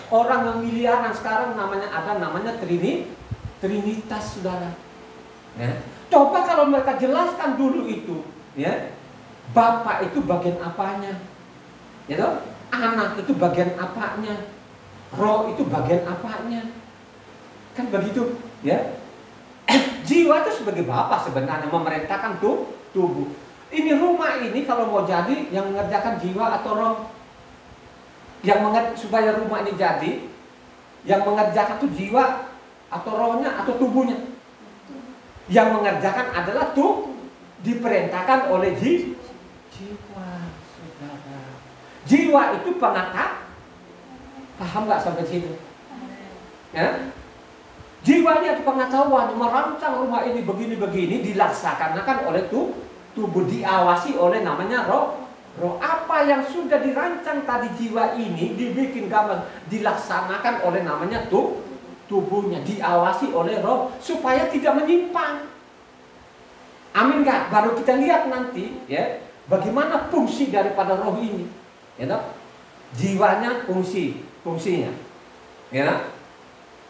Orang yang miliaran sekarang namanya Trinitas, saudara. Ya. Coba kalau mereka jelaskan dulu itu, ya, Bapak itu bagian apanya, ya toh? Anak itu bagian apanya, roh itu bagian apanya, kan begitu, ya. Jiwa itu sebagai bapak sebenarnya memerintahkan tubuh. Ini rumah ini kalau mau jadi yang mengerjakan jiwa atau roh, supaya rumah ini jadi, yang mengerjakan itu jiwa atau rohnya atau tubuhnya. Yang mengerjakan adalah diperintahkan oleh jiwa, saudara. Jiwa itu pengatap. Paham nggak sampai sini? Ya? Jiwa ini ada pengetahuan, merancang rumah ini begini-begini, dilaksanakan oleh tubuh, diawasi oleh namanya roh. Apa yang sudah dirancang tadi jiwa ini dibikin gambar, dilaksanakan oleh namanya tubuhnya, diawasi oleh roh supaya tidak menyimpang. Amin gak? Baru kita lihat nanti, ya, bagaimana fungsi daripada roh ini, ya toh? Jiwanya fungsinya, ya.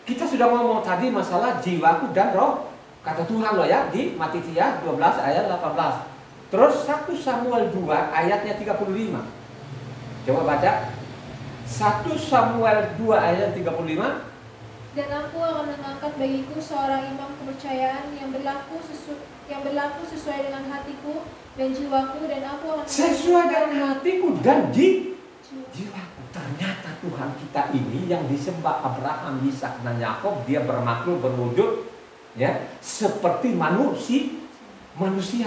Kita sudah ngomong tadi masalah jiwaku dan roh. Kata Tuhan loh ya di Matitia 12 ayat 18. Terus 1 Samuel 2 ayatnya 35. Coba baca. 1 Samuel 2 ayat 35. Dan aku akan mengangkat bagiku seorang imam kepercayaan yang berlaku sesuai dengan hatiku dan jiwaku, dan aku akan sesuai dengan hatiku dan jiwaku. Ternyata Tuhan kita ini yang disembah Abraham, Ishak dan Yakub, dia bermakhluk berwujud ya seperti manusia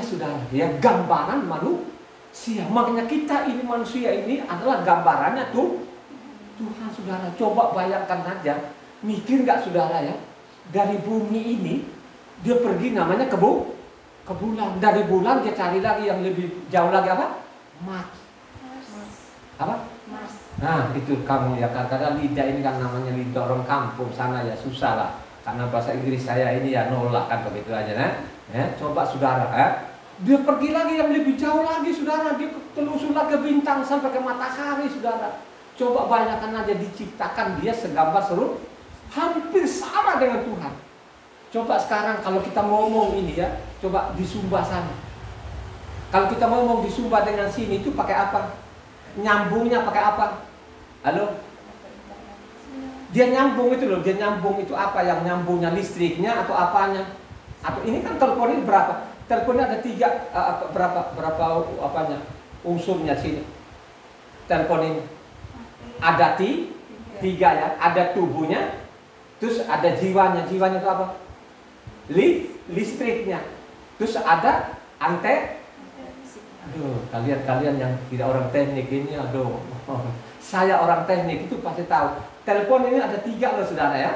saudara, ya gambaran manusia. Makanya kita ini manusia ini adalah gambarannya Tuhan saudara. Coba bayangkan aja, mikir nggak saudara ya, dari bumi ini dia pergi namanya ke bulan, dari bulan dia cari lagi yang lebih jauh lagi apa? Mars. Apa? Mars. Nah itu kamu ya, karena lidah ini kan namanya lidah orang kampung sana ya, susah lah. Karena bahasa Inggris saya ini ya nolak kan begitu aja nah. Ya, coba saudara dia pergi lagi yang lebih jauh lagi saudara, dia telusur lagi ke bintang sampai ke matahari saudara. Coba bayangkan aja, diciptakan dia segambar seru, hampir sama dengan Tuhan. Coba sekarang kalau kita ngomong ini ya, coba di Sumba sana. Kalau kita ngomong di Sumba dengan sini itu pakai apa? Nyambungnya pakai apa? Halo? Dia nyambung itu loh, dia nyambung itu apa yang nyambungnya, listriknya atau apanya? Atau ini kan telepon ini berapa? Teleponnya ada 3 berapa apanya? Unsurnya sini. Telepon ini ada 3 ya, ada tubuhnya, terus ada jiwanya. Jiwanya itu apa? Listriknya. Terus ada aduh, kalian yang tidak orang teknik ini, aduh. Saya orang teknik itu pasti tahu. Telepon ini ada 3 loh saudara ya.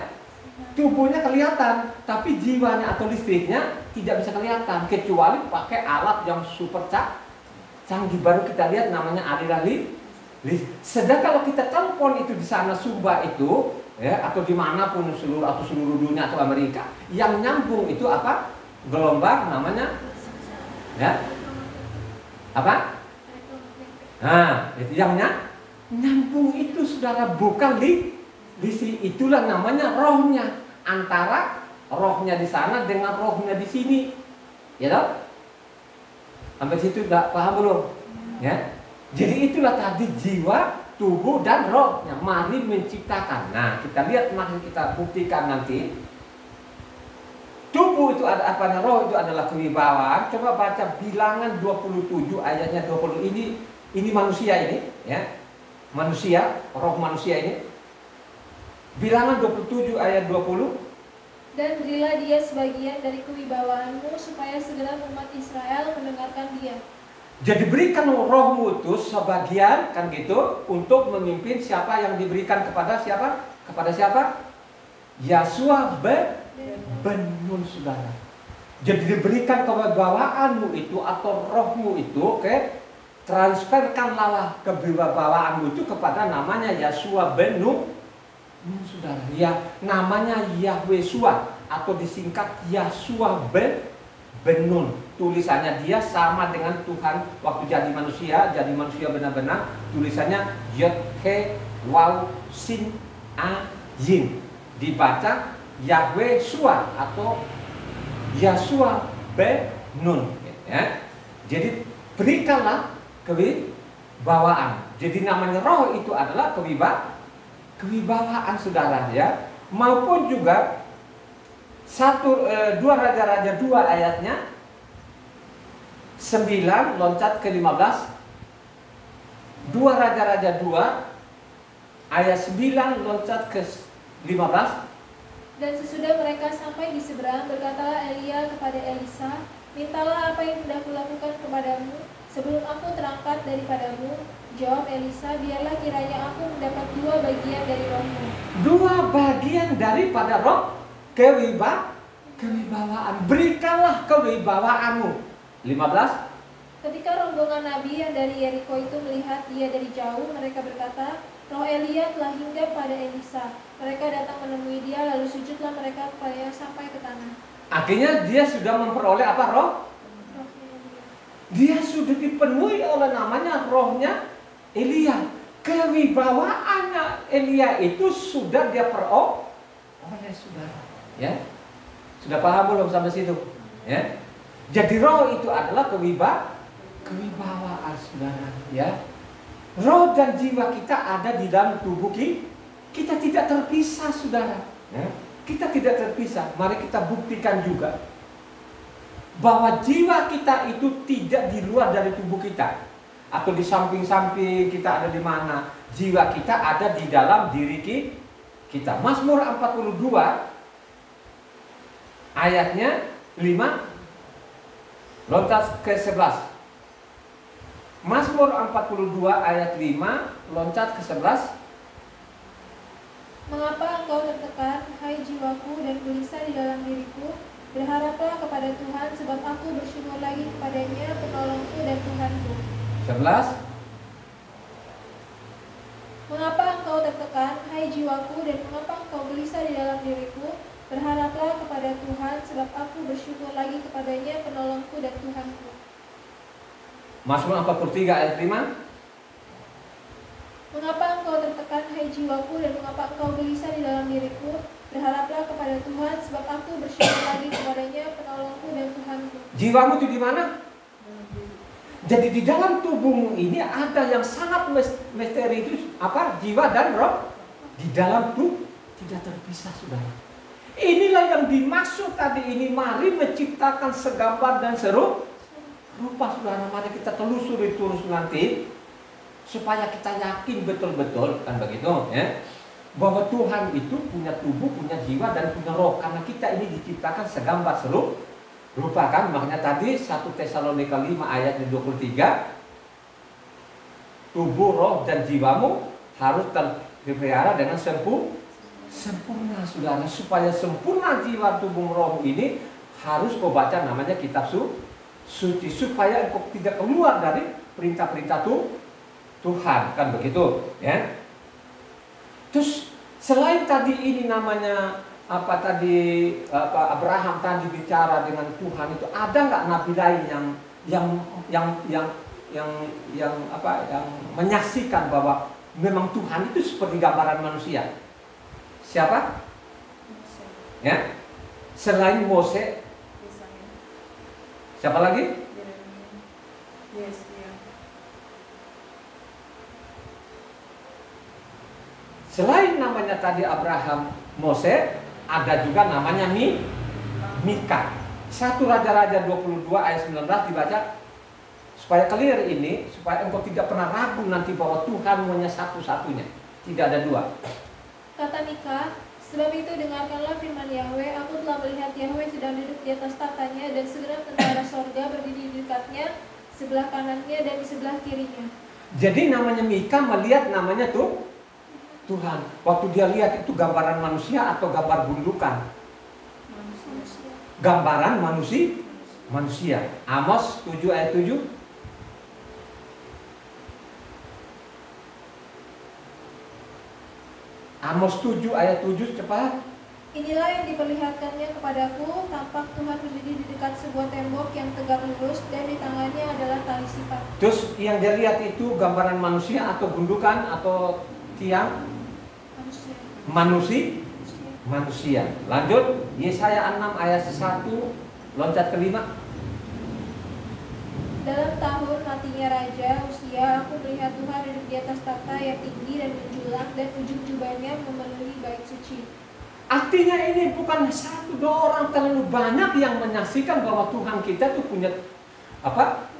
Tubuhnya kelihatan, tapi jiwanya atau listriknya tidak bisa kelihatan kecuali pakai alat yang super canggih, baru kita lihat namanya aliran sedang kalau kita telepon itu di sana Sumba itu ya, atau dimanapun seluruh dunia atau Amerika, yang nyambung itu apa? Gelombang namanya ya apa? Nah itu yang nyambung itu saudara, bukan listrik. Itulah namanya rohnya, antara rohnya di sana dengan rohnya di sini, ya toh? Sampai situ udah paham belum? Ya. Jadi itulah tadi jiwa, tubuh dan rohnya. Mari menciptakan. Nah kita lihat, mari kita buktikan nanti. Tubuh itu ada apa? Roh itu adalah kewibawaan. Coba baca Bilangan 27 ayatnya 20. Ini manusia ini, ya. Manusia, roh manusia ini. Bilangan 27 ayat 20. Dan berilah dia sebagian dari kewibawaanmu, supaya segala umat Israel mendengarkan dia. Jadi berikan rohmu itu sebagian kan gitu, untuk memimpin siapa yang diberikan kepada siapa? Kepada siapa? Yasua ben-Nun saudara. Jadi diberikan kewibawaanmu itu atau rohmu itu, transferkanlah kewibawaanmu itu kepada namanya Yasua ben-Nun saudara. Ya namanya Yahwesua atau disingkat Yasua ben-Nun. Tulisannya dia sama dengan Tuhan waktu jadi manusia benar-benar. Tulisannya Yod He Waw Sin A Yin. Dibaca Yahwesua atau Yasua ben-Nun. Ya. Jadi berikanlah kewibawaan. Jadi namanya roh itu adalah kewibawaan saudara ya. Maupun juga 2 Raja-Raja 2 ayatnya 9 loncat ke 15. 2 Raja-Raja 2 ayat 9 loncat ke 15. Dan sesudah mereka sampai di seberang, berkatalah Elia kepada Elisa, mintalah apa yang hendak kulakukan kepadamu sebelum aku terangkat daripadamu. Jawab Elisa, biarlah kiranya aku mendapat 2 bagian dari rohmu. 2 bagian daripada roh kewibawaan. Berikanlah kewibawaanmu. 15. Ketika rombongan nabi yang dari Yeriko itu melihat dia dari jauh, mereka berkata, roh Elia telah hinggap pada Elisa. Mereka datang menemui dia, lalu sujudlah mereka kepadanya sampai ke tanah. Akhirnya dia sudah memperoleh apa? Roh? Dia sudah dipenuhi oleh namanya rohnya Elia. Kewibawaannya Elia itu sudah dia oleh saudara. Ya, sudah paham belum sampai situ? Ya, jadi roh itu adalah kewibawaan saudara. Ya, roh dan jiwa kita ada di dalam tubuh kita tidak terpisah saudara. Ya, kita tidak terpisah. Mari kita buktikan juga bahwa jiwa kita itu tidak di luar dari tubuh kita atau di samping-samping kita ada di mana. Jiwa kita ada di dalam diri kita. Mazmur 42 ayatnya 5 loncat ke 11. Mazmur 42 ayat 5 loncat ke 11. Mengapa engkau tertekan, hai jiwaku, dan gelisah di dalam diriku? Berharaplah kepada Tuhan, sebab aku bersyukur lagi kepadanya, penolongku dan Tuhanku. 11. Mengapa engkau tertekan, hai jiwaku, dan mengapa engkau gelisah di dalam diriku? Berharaplah kepada Tuhan, sebab aku bersyukur lagi kepadanya, penolongku dan Tuhanku. Mazmur 43 ayat 5. Mengapa engkau tertekan, hai jiwaku, dan mengapa engkau gelisah di dalam diriku? Berharaplah kepada Tuhan, sebab aku bersyukur lagi kepadanya, penolongku dan Tuhanku. Jiwamu itu di mana? Jadi di dalam tubuhmu ini ada yang sangat misteri itu apa? Jiwa dan roh. Di dalam tubuh tidak terpisah saudara. Inilah yang dimaksud tadi ini. Mari menciptakan segambar dan serupa saudara. Mari kita telusuri terus nanti supaya kita yakin betul-betul kan begitu ya. Bahwa Tuhan itu punya tubuh, punya jiwa dan punya roh. Karena kita ini diciptakan segambar serupa kan. Makanya tadi 1 Tesalonika 5 ayat 23. Tubuh, roh dan jiwamu harus dipelihara dengan sempurna saudara. Supaya sempurna jiwa, tubuh, roh ini harus kau baca namanya kitab suci. Supaya kau tidak keluar dari perintah-perintah Tuhan kan begitu ya. Terus selain tadi ini namanya Abraham tadi bicara dengan Tuhan itu, ada nggak nabi lain yang menyaksikan bahwa memang Tuhan itu seperti gambaran manusia? Siapa? Ya, selain Mose, siapa lagi? Selain namanya tadi Abraham, Mose, ada juga namanya Mika. 1 Raja-Raja 22 ayat 19 dibaca supaya clear ini, supaya engkau tidak pernah ragu nanti bahwa Tuhan hanya satu-satunya, tidak ada dua. Kata Mika, sebab itu dengarkanlah firman Yahweh, aku telah melihat Yahweh sedang duduk di atas tahtanya, dan segera tentara sorga berdiri di dekatnya, sebelah kanannya dan di sebelah kirinya. Jadi namanya Mika melihat namanya Tuhan. Waktu dia lihat itu gambaran manusia atau gambar gundukan? Gambaran manusia. Amos 7 ayat 7. Amos 7 ayat 7 cepat. Inilah yang diperlihatkannya kepadaku, tampak Tuhan berdiri di dekat sebuah tembok yang tegak lurus, dan di tangannya adalah tali sipat. Terus yang dia lihat itu gambaran manusia atau gundukan atau tiang? Manusia. Lanjut, Yesaya 6 ayat 1 loncat ke 5. Dalam tahun matinya Raja Uzia, aku melihat Tuhan duduk di atas takhta yang tinggi dan menjulang, dan ujung jubahnya memenuhi bait suci. Artinya ini bukan 1-2 orang, terlalu banyak yang menyaksikan bahwa Tuhan kita tuh punya apa?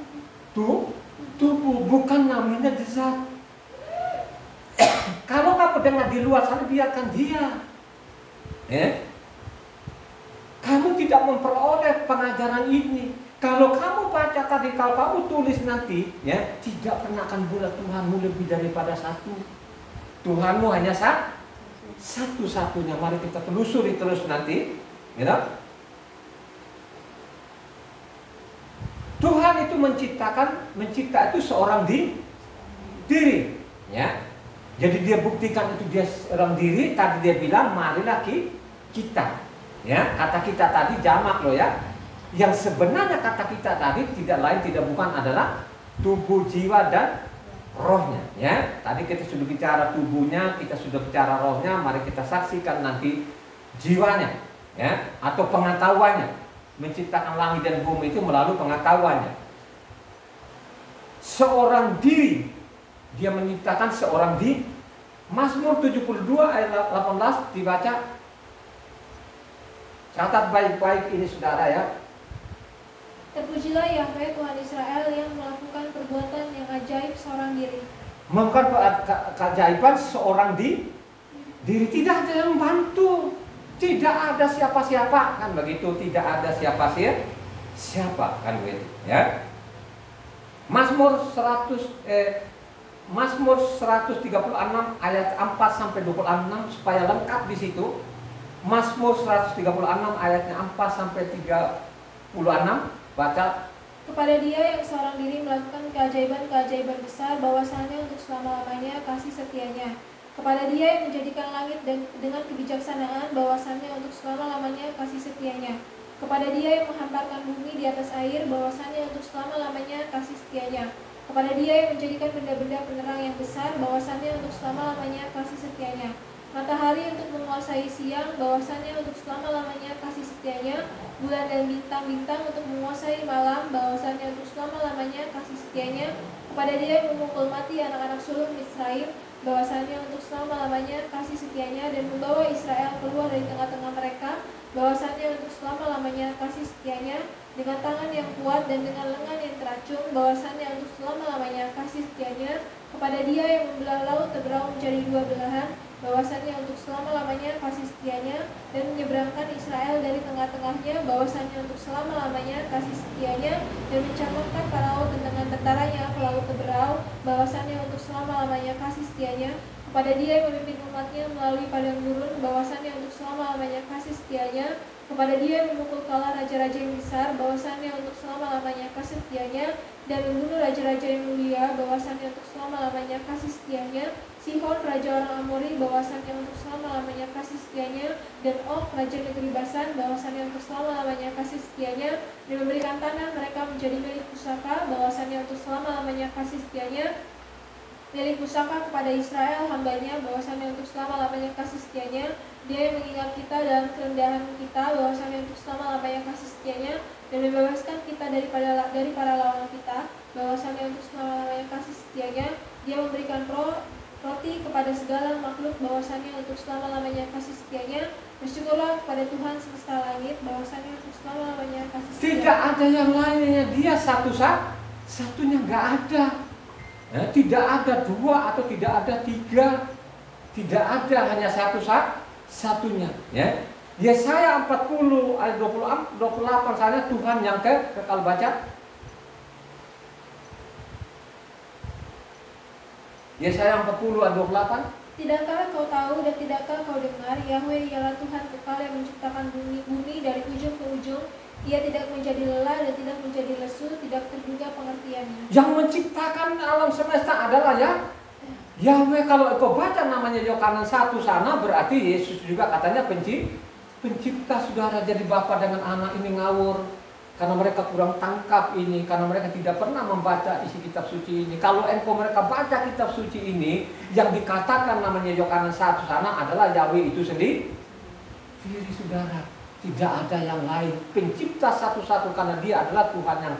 Tubuh, bukan namanya zat. Kalau kamu dengar di luar sana, biarkan dia. Kamu tidak memperoleh pengajaran ini. Kalau kamu baca tadi, kalau kamu tulis nanti, ya, tidak pernah akan bulat Tuhanmu lebih daripada satu. Tuhanmu hanya satu-satunya. Mari kita telusuri terus nanti, ya. Tuhan itu mencipta itu seorang diri, ya. Jadi dia buktikan itu dia seorang diri. Tadi dia bilang marilah kita, ya. Kata kita tadi jamak loh ya. Yang sebenarnya kata kita tadi tidak lain tidak bukan adalah tubuh, jiwa dan rohnya, ya. Tadi kita sudah bicara tubuhnya, kita sudah bicara rohnya. Mari kita saksikan nanti jiwanya, ya, atau pengetahuannya. Menciptakan langit dan bumi itu melalui pengetahuannya. Seorang diri, dia menciptakan seorang diri. Mazmur 72 ayat 18 dibaca. Catat baik-baik ini saudara ya. Terpujilah Yahweh Tuhan Israel yang melakukan perbuatan yang ajaib seorang diri. Melakukan keajaiban seorang diri, tidak ada yang membantu, tidak ada siapa-siapa, kan begitu, tidak ada siapa kan begitu ya. Mazmur 136 ayat 4 sampai 26 supaya lengkap di situ. Mazmur 136 ayatnya 4 sampai 36 baca. Kepada Dia yang seorang diri melakukan keajaiban-keajaiban besar, bahwasannya untuk selama-lamanya kasih setianya. Kepada Dia yang menjadikan langit dan dengan kebijaksanaan, bahwasannya untuk selama-lamanya kasih setianya. Kepada Dia yang menghamparkan bumi di atas air, bahwasannya untuk selama-lamanya kasih setianya. Kepada Dia yang menjadikan benda-benda penerang yang besar, bahwasannya untuk selama-lamanya kasih setianya. Matahari untuk menguasai siang, bahwasannya untuk selama-lamanya kasih setianya. Bulan dan bintang-bintang untuk menguasai malam, bahwasannya untuk selama-lamanya kasih setianya. Kepada Dia yang memukul mati anak-anak sulung Misraim, bahwasannya untuk selama-lamanya kasih setianya, dan membawa Israel keluar dari tengah-tengah mereka, bahwasannya untuk selama-lamanya kasih setianya, dengan tangan yang kuat dan dengan lengan yang teracung, bahwasannya untuk selama-lamanya kasih setianya. Kepada Dia yang membelah laut Teberau menjadi dua belahan, bahwasannya untuk selama-lamanya kasih setianya, dan menyeberangkan Israel dari tengah-tengahnya, bahwasannya untuk selama-lamanya kasih setianya, dan mencampakkan Farao dengan tentaranya ke laut Teberau, bahwasannya untuk selama-lamanya kasih setianya. Kepada Dia yang memimpin umatnya melalui padang gurun, bahwasannya untuk selama-lamanya kasih setianya. Kepada Dia yang memukul kalah raja-raja yang besar, bahwasannya untuk selama-lamanya kasih setianya, dan membunuh raja-raja yang mulia, bahwasannya untuk selama-lamanya kasih setianya. Sihon raja orang Amori, bahwasannya untuk selama-lamanya kasih setianya, dan Og raja negeri Basan, bahwasannya untuk selama-lamanya kasih setianya, dan memberikan tanah mereka menjadi milik pusaka, bahwasannya untuk selama-lamanya kasih setianya. Milik pusaka kepada Israel hambanya, bahwasannya untuk selama-lamanya kasih setianya. Dia yang mengingat kita dalam kerendahan kita, bahwasannya untuk selama-lamanya kasih setianya, dan membebaskan kita dari para lawan kita, bahwasannya untuk selama-lamanya kasih setianya. Dia memberikan roti kepada segala makhluk, bahwasannya untuk selama-lamanya kasih setianya. Bersyukurlah kepada Tuhan semesta langit, bahwasannya untuk selama-lamanya kasih setianya. Tidak ada yang lainnya, Dia satunya nggak ada. Ya, tidak ada dua atau tidak ada tiga, tidak ada, hanya satunya. Ya. Yesaya 40 ayat 28 saya Tuhan yang kekal, baca. Yesaya 40 ayat 28. Tidakkah kau tahu dan tidakkah kau dengar, Yahweh ialah Tuhan kekal yang menciptakan bumi dari ujung ke ujung. Ia tidak menjadi lelah dan tidak menjadi lesu, tidak terduga pengertiannya. Yang menciptakan alam semesta adalah Yahweh. Kalau kau baca namanya Yohanes 1 sana, berarti Yesus juga katanya pencipta, saudara. Jadi Bapa dengan Anak ini ngawur karena mereka kurang tangkap ini, karena mereka tidak pernah membaca isi kitab suci ini. Kalau mereka baca kitab suci ini, yang dikatakan namanya Yohanes 1 sana adalah Yahweh itu sendiri, saudara. Tidak ada yang lain, pencipta satu-satu, karena Dia adalah Tuhan yang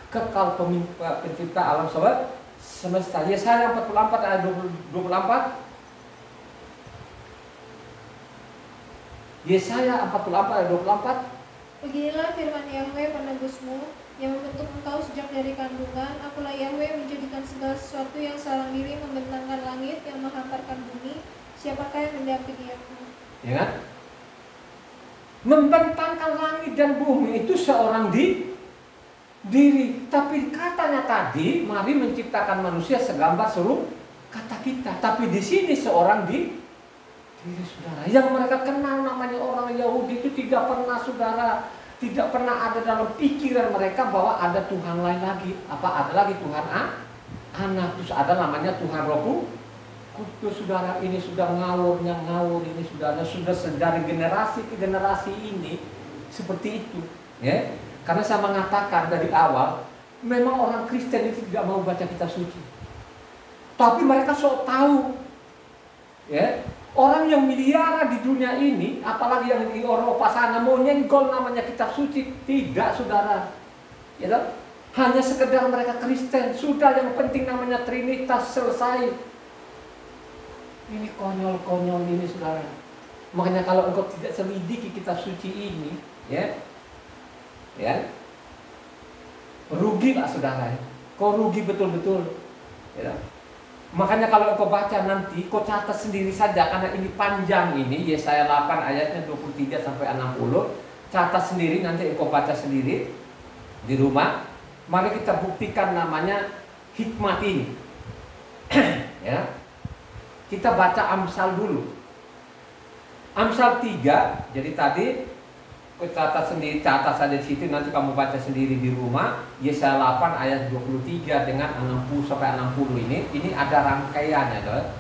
kekal, pencipta alam semesta. Yesaya 44 ayat 24. Yesaya 44 ayat 24. Beginilah firman Yahweh penebusmu, yang membentuk engkau sejak dari kandungan. Akulah Yahweh, menjadikan segala sesuatu yang seorang diri, membentangkan langit, yang menghamparkan bumi. Siapakah yang mendampingi aku? Ya kan? Membentangkan langit dan bumi itu seorang diri. Tapi katanya tadi, mari menciptakan manusia segambar serupa kata kita. Tapi di sini seorang diri, saudara. Yang mereka kenal namanya orang Yahudi itu tidak pernah, saudara, tidak pernah ada dalam pikiran mereka bahwa ada Tuhan lain lagi. Ada lagi Tuhan Anak, terus ada namanya Tuhan Roh Kudus, saudara. Ini sudah ngawur ini, saudara. Sudah dari generasi ke generasi ini seperti itu, ya. Karena saya mengatakan dari awal, memang orang Kristen itu tidak mau baca kitab suci, tapi mereka sok tahu, ya. Orang yang miliaran di dunia ini, apalagi yang di Eropa sana, mau nyenggol namanya kitab suci, tidak, saudara. Ya toh? Hanya sekedar mereka Kristen, sudah, yang penting namanya Trinitas, selesai. Ini konyol-konyol ini, saudara. Makanya kalau engkau tidak selidiki kitab suci ini, ya, rugi lah, saudara. Kau rugi betul-betul. Ya. Makanya kalau engkau baca nanti, kau catat sendiri saja, karena ini panjang ini, Yesaya 8 ayatnya 23 sampai 60. Catat sendiri, nanti engkau baca sendiri di rumah. Mari kita buktikan namanya hikmat ini. Ya. Kita baca Amsal dulu. Amsal 3, jadi tadi catat sendiri, catat saja di situ, nanti kamu baca sendiri di rumah. Yesaya 8 ayat 23 dengan 60 sampai 60 ini ada rangkaiannya, tuh.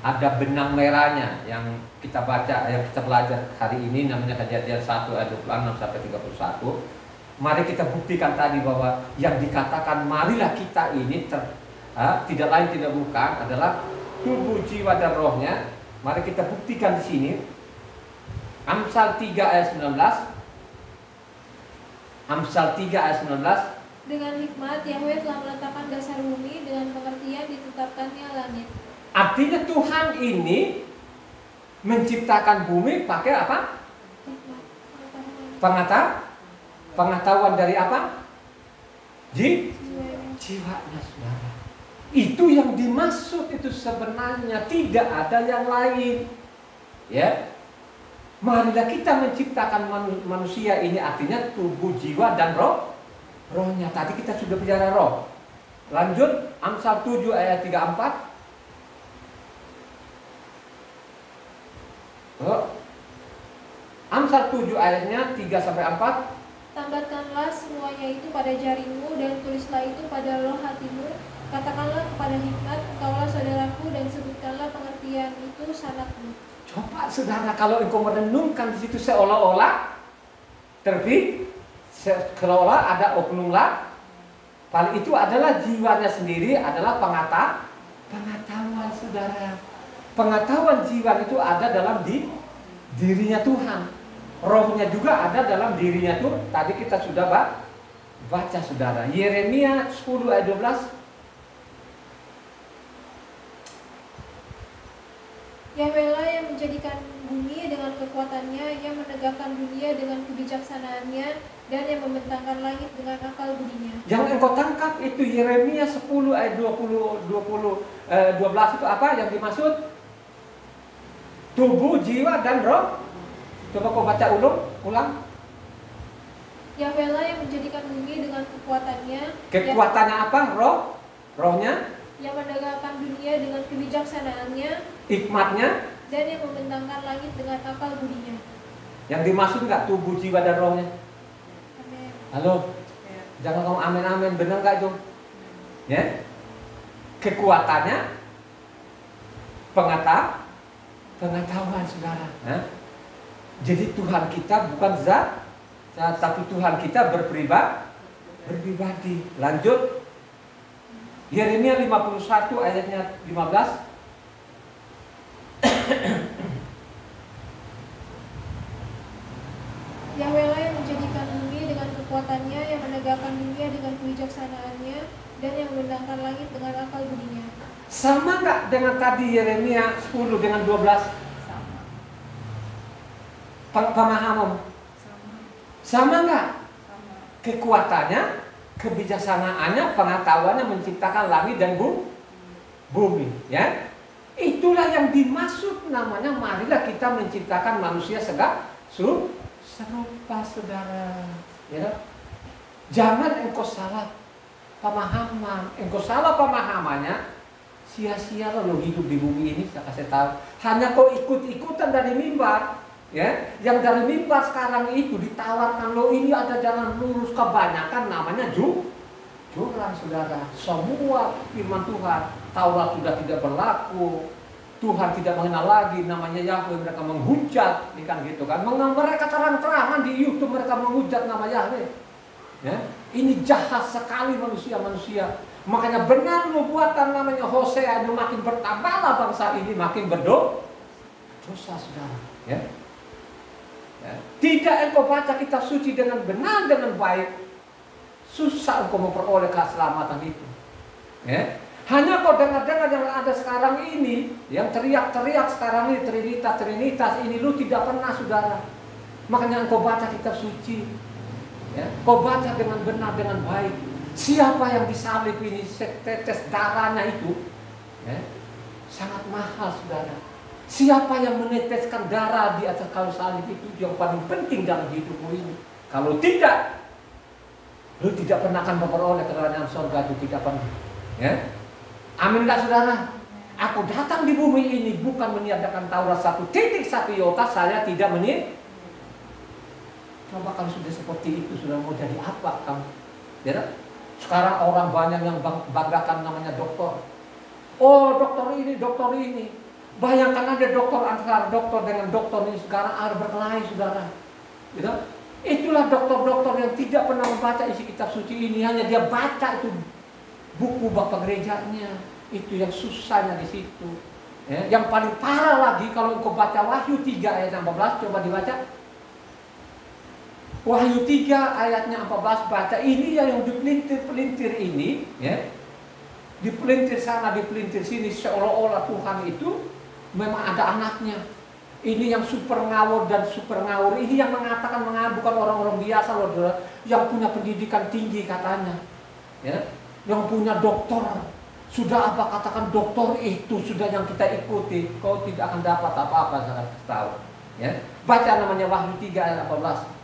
Ada benang merahnya yang kita baca, yang kita belajar hari ini, namanya Kejadian 1 ayat 26 sampai 31. Mari kita buktikan tadi bahwa yang dikatakan marilah kita ini tidak lain tidak bukan adalah tubuh, jiwa dan rohnya. Mari kita buktikan di sini. Amsal 3 ayat 19. Amsal 3 ayat 19. Dengan hikmat Yahweh telah meletakkan dasar bumi, dengan pengertian ditetapkannya langit. Artinya Tuhan ini menciptakan bumi pakai apa? Pengetahuan dari apa? Jiwanya, saudara. Itu yang dimaksud itu sebenarnya, tidak ada yang lain. Ya. Marilah kita menciptakan manusia ini, artinya tubuh, jiwa dan rohnya. Tadi kita sudah bicara roh. Lanjut Amsal 7 ayat 34. Amsal 7 ayatnya 3 sampai 4. Tambatkanlah semuanya itu pada jarimu, dan tulislah itu pada loh hatimu. Katakanlah kepada hikmat, engkaulah saudaraku, dan sebutkanlah pengertian itu sanakmu. Coba, saudara, kalau engkau merenungkan di situ seolah-olah terbit, seolah ada oknum lah. Paling itu adalah jiwanya sendiri, adalah pengetahuan, saudara. Pengetahuan jiwa itu ada dalam dirinya Tuhan. Rohnya juga ada dalam dirinya tuh. Tadi kita sudah baca, saudara. Yeremia 10 ayat 12. Yahwehlah yang menjadikan bumi dengan kekuatannya, yang menegakkan dunia dengan kebijaksanaannya, dan yang membentangkan langit dengan akal budinya. Yang engkau tangkap itu Yeremia 10 ayat 12 itu apa yang dimaksud? Tubuh, jiwa, dan roh. Coba kau baca ulang. Yahwehlah yang menjadikan bumi dengan kekuatannya. Kekuatannya apa? Rohnya. Yang menegakkan dunia dengan kebijaksanaannya, hikmatnya, dan yang membentangkan langit dengan akal budinya. Yang dimaksud nggak tubuh, jiwa, dan rohnya? Amin. Halo, ya. Jangan ngomong amin, benar nggak itu? Ya, kekuatannya, pengetahuan, saudara. Jadi Tuhan kita bukan zat, tapi Tuhan kita berpribadi. Lanjut. Yeremia 51 ayatnya 15. Yahwehlah yang menjadikan bumi dengan kekuatannya, yang menegakkan dunia dengan kebijaksanaannya, dan yang membentangkan langit dengan akal budinya. Sama nggak dengan tadi Yeremia 10 dengan 12? Sama. Pemahaman? Sama nggak? Kekuatannya, kebijaksanaannya, pengetahuannya menciptakan langit dan bumi, ya. Itulah yang dimaksud namanya marilah kita menciptakan manusia serupa, saudara. Ya. Jangan engkau salah pemahaman. Engkau salah pemahamannya, sia-sia lo hidup di bumi ini. Saya kasih tahu. Hanya kau ikut-ikutan dari mimbar. Ya, yang dari mimbar sekarang itu ditawarkan lo ini ada jalan lurus, kebanyakan namanya jurang, saudara. Semua firman Tuhan, Taurat sudah tidak berlaku, Tuhan tidak mengenal lagi namanya Yahweh, mereka menghujat, kan gitu kan? Mereka terang-terangan di YouTube mereka menghujat nama Yahweh. Ya, ini jahat sekali manusia. Makanya benar nubuatan namanya Hosea itu makin bertambahlah bangsa ini makin berdosa. dosa saudara. Ya. Ya. Tidak engkau baca kitab suci dengan benar, dengan baik, susah engkau memperoleh keselamatan itu. Ya. Hanya kau dengar-dengar yang ada sekarang ini, yang teriak-teriak sekarang ini, Trinitas ini, lu tidak pernah saudara. Makanya engkau baca kitab suci, ya. Kau baca dengan benar, dengan baik. Siapa yang disalib ini, setetes darahnya itu, ya, sangat mahal saudara. Siapa yang meneteskan darah di atas kayu salib itu yang paling penting dalam hidupmu ini. Kalau tidak, lu tidak pernah akan memperoleh kerajaan surga itu, tidak pernah. Ya? Amin gak saudara? Aku datang di bumi ini bukan meniadakan Taurat 1 iota, saya tidak Coba kalau sudah seperti itu, sudah mau jadi apa kamu? Ya? Sekarang orang banyak yang banggakan namanya dokter. Oh dokter ini. Bayangkan aja dokter antara dokter dengan dokter ini sekarang ada berkelahi saudara. Gitu? Itulah dokter-dokter yang tidak pernah membaca isi kitab suci ini, hanya dia baca itu buku bapak gerejanya, itu yang susahnya di situ. Ya, yang paling parah lagi kalau engkau baca Wahyu 3 ayat 14, coba dibaca. Wahyu 3 ayatnya 14, baca ini yang dipelintir-pelintir ini, ya. Dipelintir sana, dipelintir sini, seolah-olah Tuhan itu memang ada anaknya. Ini yang super ngawur dan super ngawur. Ini yang mengatakan bukan orang-orang biasa loh, yang punya pendidikan tinggi katanya. Ya. Yang punya doktor. Sudah apa katakan doktor itu sudah yang kita ikuti. Kau tidak akan dapat apa-apa, saya tahu. Ya. Baca namanya Wahyu 3 ayat 18.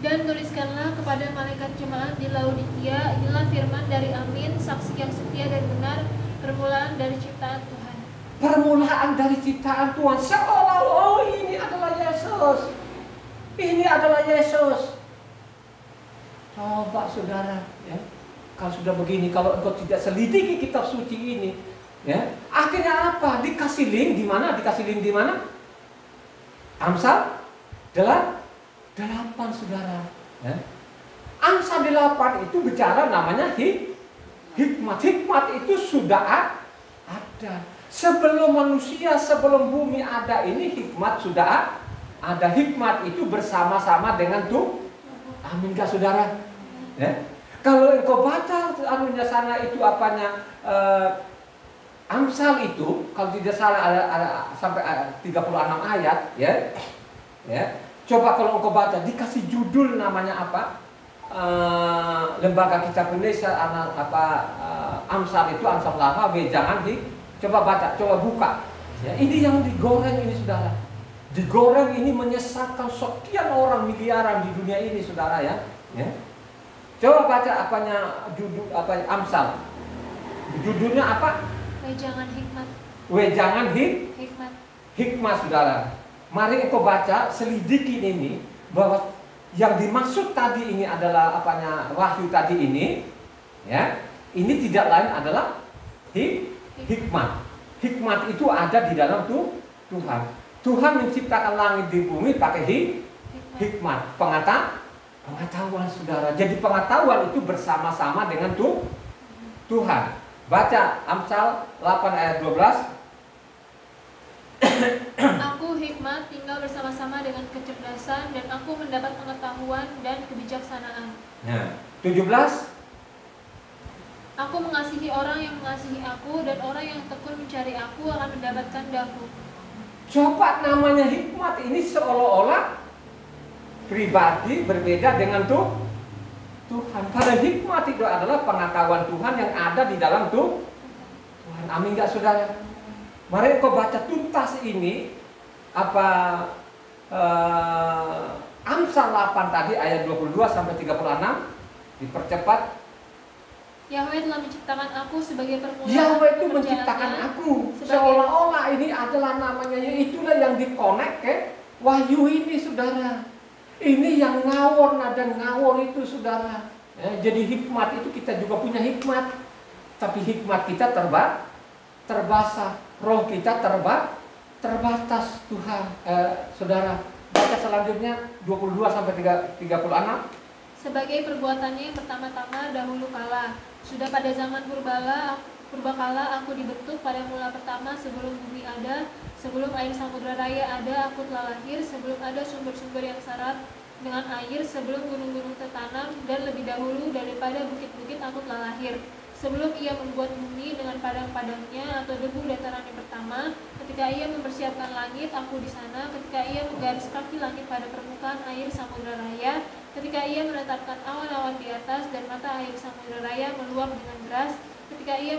Dan tuliskanlah kepada malaikat jemaat di Laodikia, inilah firman dari Amin, saksi yang setia dan benar, permulaan dari ciptaan Tuhan. Permulaan dari ciptaan Tuhan, seolah-olah ini adalah Yesus. Ini adalah Yesus. Coba saudara, ya. Kalau sudah begini, kalau engkau tidak selidiki kitab suci ini, ya, akhirnya apa? Dikasih link di mana? Dikasih link di mana? Amsal 8 saudara. Ya. Amsal 8 itu bicara namanya hikmat. Hikmat itu sudah ada. Sebelum manusia, sebelum bumi ada ini, hikmat sudah ada. Hikmat itu bersama-sama dengan Tuhan. Amin gak saudara? Ya. Kalau engkau baca anunya sana itu apanya Amsal itu, kalau tidak salah ada sampai 36 ayat, ya. Ya. Coba kalau engkau baca, dikasih judul namanya apa? Lembaga Kitab Indonesia Amsal itu Amsal lama, jangan coba baca, coba buka. Ya, ini yang digoreng ini saudara. Digoreng ini menyesatkan sekian orang miliaran di dunia ini saudara ya. Ya. Coba baca apanya judul apa Amsal. Judulnya apa? Wejangan hikmat. Wejangan hikmat. Hikmat saudara. Mari engkau baca, selidiki ini bahwa yang dimaksud tadi ini adalah apanya Wahyu tadi ini, ya. Ini tidak lain adalah hikmat. Hikmat itu ada di dalam Tuhan. Tuhan menciptakan langit di bumi pakai hikmat, pengetahuan saudara. Jadi pengetahuan itu bersama-sama dengan Tuhan. Baca Amsal 8 ayat 12. Aku hikmat tinggal bersama-sama dengan kecerdasan, dan aku mendapat pengetahuan dan kebijaksanaan. Nah, 17. Aku mengasihi orang yang mengasihi aku, dan orang yang tekun mencari aku akan mendapatkan daku. Coba namanya hikmat ini seolah-olah pribadi berbeda dengan Tuhan. Pada hikmat itu adalah pengetahuan Tuhan yang ada di dalam Tuhan. Amin gak saudara? Mari kau baca tuntas ini Amsal 8 tadi ayat 22 sampai 36 dipercepat. Yahweh telah menciptakan aku sebagai permulaan. Yahweh itu menciptakan aku seolah-olah ini adalah namanya, itulah yang dikonek ke Wahyu ini saudara. Ini yang ngawur, nada ngawur itu saudara. Ya, jadi hikmat itu kita juga punya hikmat, tapi hikmat kita terbasah, roh kita terbatas Tuhan. Saudara, baca selanjutnya 22 sampai 36. Sebagai perbuatannya yang pertama-tama dahulu kala, sudah pada zaman Purbakala aku dibentuk pada mula pertama sebelum bumi ada, sebelum air samudra raya ada, aku telah lahir, sebelum ada sumber-sumber yang syarat dengan air, sebelum gunung-gunung tertanam, dan lebih dahulu daripada bukit-bukit aku telah lahir. Sebelum ia membuat bumi dengan padang-padangnya atau debu dataran yang pertama, ketika ia mempersiapkan langit, aku di sana, ketika ia menggaris kaki langit pada permukaan air samudra raya, ketika ia menetapkan awan-awan di atas dan mata air samudra raya meluap dengan deras, ketika ia